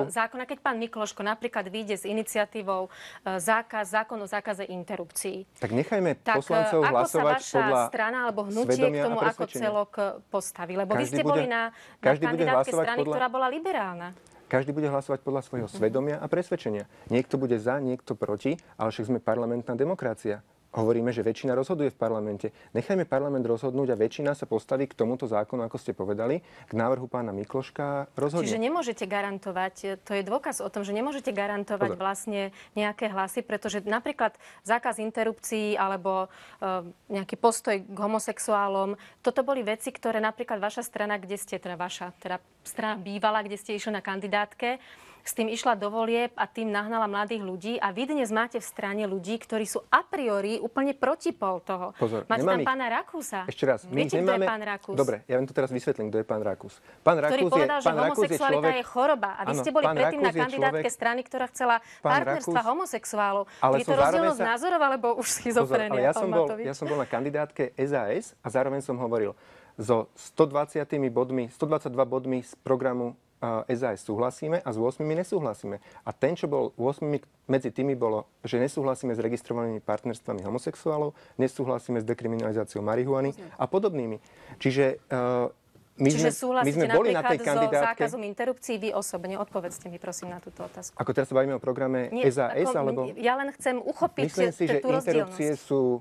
zákona, keď pán Mikloško napríklad vyjde s iniciatívou zákon o zákaze interrupcií. Tak nechajme poslancov hlasovať podľa ako sa vaša strana alebo hnutie k tomu ako celok postaví? Lebo vy ste boli na kandidátke strany, ktorá bola liberálna. Každý bude hlasovať podľa svojho svedomia a presvedčenia. Niekto bude za, niekto proti, ale však sme parlamentná demokracia. Hovoríme, že väčšina rozhoduje v parlamente. Nechajme parlament rozhodnúť a väčšina sa postaví k tomuto zákonu, ako ste povedali, k návrhu pána Mikloška rozhodne. Čiže nemôžete garantovať, to je dôkaz o tom, že nemôžete garantovať vlastne nejaké hlasy, pretože napríklad zákaz interrupcií alebo nejaký postoj k homosexuálom, toto boli veci, ktoré napríklad vaša strana, kde ste, teda strana bývala, kde ste išli na kandidátke, s tým išla do volieb a tým nahnala mladých ľudí a vy dnes máte v strane ľudí, ktorí sú a priori úplne protipol toho. Pozor, máte tam pána Rakúsa. Ešte raz, my viete, nemáme... kto je pán Rakús? Dobre, ja vám to teraz vysvetlím, kto je pán Rakús. Pán ktorý Rakús povedal, že homosexualita je choroba. A vy ste boli predtým na kandidátke strany, ktorá chcela partnerstva homosexuálov. Je to rozdielnosť názorov, alebo už schizofrénia, pán Matovič? Ja som bol na kandidátke SAS a zároveň som hovoril, so 122 bodmi z programu SAS súhlasíme a s 8 nesúhlasíme. A ten, čo bol 8, medzi tými bolo, že nesúhlasíme s registrovanými partnerstvami homosexuálov, nesúhlasíme s dekriminalizáciou marihuany a podobnými. Čiže my sme boli na tej kandidátke. So zákazom interrupcií vy osobne. Odpovedzte mi prosím na túto otázku. Ako teraz sa bavíme o programe SAS, alebo... Ja len chcem uchopiť myslím si, že interrupcie sú...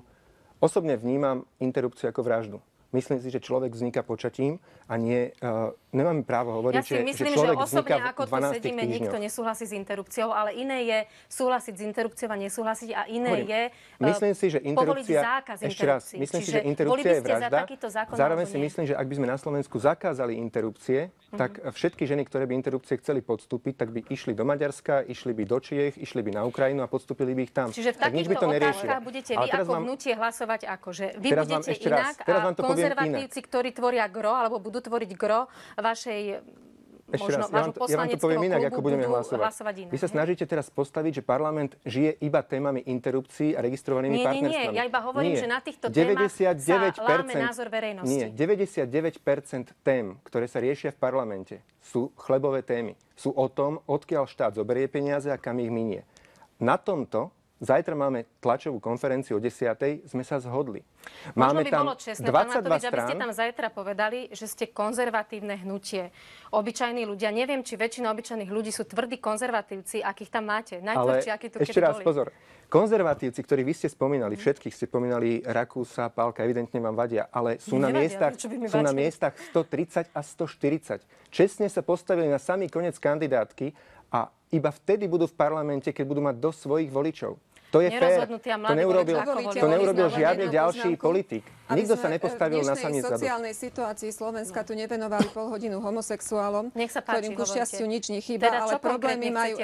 Osobne vnímam interrupciu ako vraždu. Myslím si, že človek vzniká počatím a nie... Nemáme právo hovoriť, že človek vzniká v 12 týždňoch. Ja si myslím, že osobne, ako tu sedíme, nikto nesúhlasí s interrupciou, ale iné je súhlasiť s interrupciou a nesúhlasiť a iné je myslím si, že povoliť zákaz interrupcií. Ešte raz, myslím si, že interrupcia je vražda. Zároveň si myslím, že ak by sme na Slovensku zakázali interrupcie, tak všetky ženy, ktoré by interrupcie chceli podstúpiť, tak by išli do Maďarska, išli by do Čiech, išli by na Ukrajinu a podstúpili by ich tam. Čiže v takýchto otázkach budete vy ako hnutie hlasovať ako? Že vy budete inak a konzervatívci, ktorí tvoria gro, alebo budú tvoriť gro vašej ja vám to poviem inak, ako budeme hlasovať. Vy sa snažíte teraz postaviť, že parlament žije iba témami interrupcií a registrovanými partnerstvami. Nie, ja iba hovorím, že na týchto témach sa láme názor verejnosti. Nie, 99% tém, ktoré sa riešia v parlamente, sú chlebové témy. Sú o tom, odkiaľ štát zoberie peniaze a kam ich minie. Na tomto zajtra máme tlačovú konferenciu o 10:00, sme sa zhodli. Možno by bolo čestné, pán Matovič, aby ste tam zajtra povedali, že ste konzervatívne hnutie. Obyčajní ľudia, neviem, či väčšina obyčajných ľudí sú tvrdí konzervatívci, akých tam máte. Najtvrdší, akí tu kedy boli. Ešte raz, pozor. Konzervatívci, ktorí vy ste spomínali, všetkých ste spomínali, Rakúsa, Pálka, evidentne vám vadia, ale sú na miestach 130 a 140. Čestne sa postavili na samý koniec kandidátky a iba vtedy budú v parlamente, keď budú mať dosť svojich voličov. To je fér. To neurobil žiadny ďalší politik. Nikto sa nepostavil na samý zadok. V sociálnej situácii Slovenska tu nevenovali pol hodinu homosexuálom, ktorým ku šťastiu nič nechýba, ale problémy majú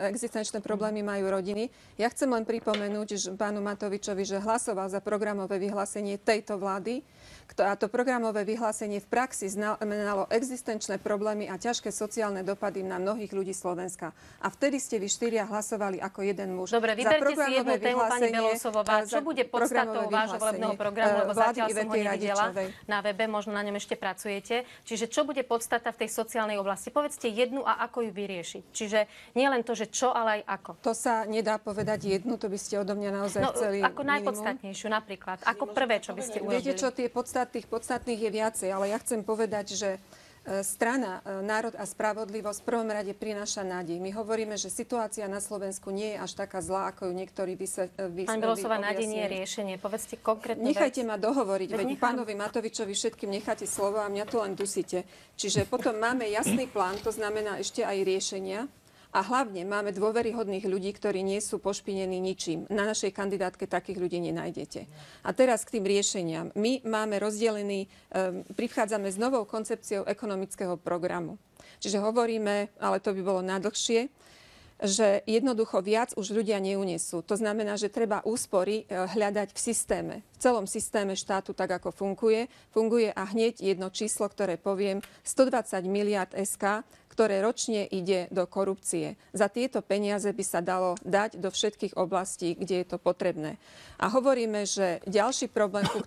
existenčné problémy majú rodiny. Ja chcem len pripomenúť pánu Matovičovi, že hlasoval za programové vyhlásenie tejto vlády, a to programové vyhlásenie v praxi znamenalo existenčné problémy a ťažké sociálne dopady na mnohých ľudí Slovenska. A vtedy ste vy štyria hlasovali ako jeden muž. Dobre, vyberte si jednu tému, pani Belousovová. Čo bude podstatou vášho volebného programu, lebo zatiaľ som ho nevidela na webe, možno na ňom ešte pracujete. Čiže čo bude podstata v tej sociálnej oblasti? Povedzte jednu a ako ju vyriešiť. Čiže nie len to, že čo, ale aj ako. To sa nedá povedať jednu, to by ste odo mňa naozaj chceli ako najpodstatnejšiu napríklad. Ako prvé, čo by ste urobili? Viete čo, tých podstatných je viacej, ale ja chcem povedať, že strana Národ a spravodlivosť v prvom rade prináša nádej. My hovoríme, že situácia na Slovensku nie je až taká zlá, ako ju niektorí vysvetlili. Pani Belousová, nádej nie je riešenie. Povedzte konkrétne Nechajte ma dohovoriť, veď pánovi Matovičovi všetkým necháte slovo a mňa tu len dusíte. Čiže potom máme jasný plán, to znamená ešte aj riešenia. A hlavne máme dôveryhodných ľudí, ktorí nie sú pošpinení ničím. Na našej kandidátke takých ľudí nenájdete. A teraz k tým riešeniam. My máme rozdelený, prichádzame s novou koncepciou ekonomického programu. Čiže hovoríme, ale to by bolo nadlhšie, že jednoducho viac už ľudia neunesú. To znamená, že treba úspory hľadať v systéme. V celom systéme štátu, tak ako funguje a hneď jedno číslo, ktoré poviem, 120 miliard SK, ktoré ročne ide do korupcie. Za tieto peniaze by sa dalo dať do všetkých oblastí, kde je to potrebné. A hovoríme, že ďalší problém, k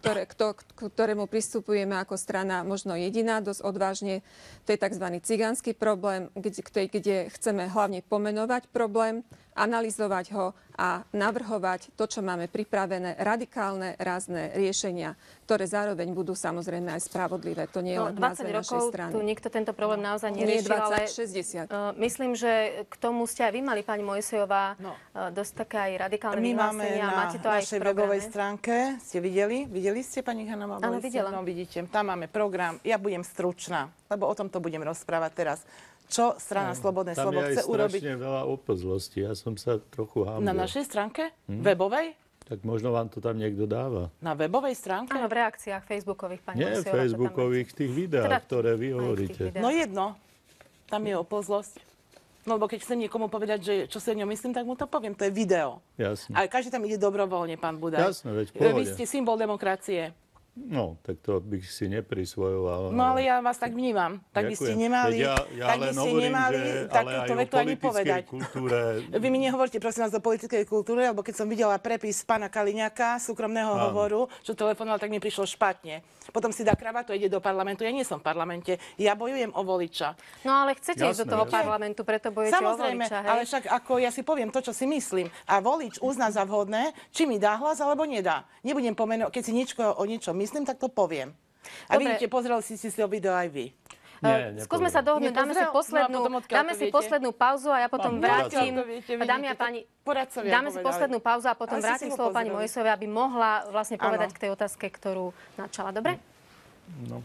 ktorému pristupujeme ako strana možno jediná, dosť odvážne, to je tzv. Cigánsky problém, kde chceme hlavne pomenovať problém, analyzovať ho a navrhovať to, čo máme pripravené, radikálne, rázne riešenia, ktoré zároveň budú samozrejme aj spravodlivé. To nie je len v názve našej strany. 20 rokov tu nikto tento problém naozaj neriešil, nie 20, 60. Myslím, že k tomu ste aj vy mali, pani Mojsejová, dosť také aj radikálne vyhlásenia. Máte to aj v našej webovej stránke. Ste videli? Videli ste, pani Hanna? Áno, videla. No, vidíte, tam máme program. Ja budem stručná, lebo o tomto budem rozprávať teraz. Čo strana Slobodné slovo chce urobiť? Tam je aj strašne veľa opozlosti. Ja som sa trochu hámbil. Na našej stránke? Webovej? Tak možno vám to tam niekto dáva. Na webovej stránke? Áno, v reakciách facebookových, pani Nie, Mojsejová. facebookových, tých videách, ktoré vy hovoríte. No jedno. Tam je opozlosť. No lebo keď chcem niekomu povedať, že čo si o ňom myslím, tak mu to poviem. To je video. Jasne. Ale každý tam ide dobrovoľne, pán Budaj. Jasne, veď pohode. Vy ste symbol demokracie. No, tak to by si neprisvojoval. No ale ja vás tak vnímam. Tak by ste nemali, takúto vetu ani povedať. Vy mi nehovorte prosím vás o politickej kultúre, lebo keď som videla prepis pána Kaliňáka, súkromného hovoru, čo telefonoval, tak mi prišlo špatne. Potom si dá kravatu a ide do parlamentu. Ja nie som v parlamente, ja bojujem o voliča. No ale chcete ísť do toho parlamentu, preto bojujete o voliča, hej? Ale však ako ja si poviem to, čo si myslím. A volič uzná za vhodné, či mi dá hlas alebo nedá. Nebudem pomenovať, keď si o niečom myslím, tak to poviem. A vidíte, pozreli si video aj vy. Skúsme sa dohodnúť, dáme si poslednú pauzu a ja potom vrátim. Dámy a páni, dáme si poslednú pauzu a potom vrátim slovo pani Mojsejovej, aby mohla vlastne povedať k tej otázke, ktorú načala. Dobre? No.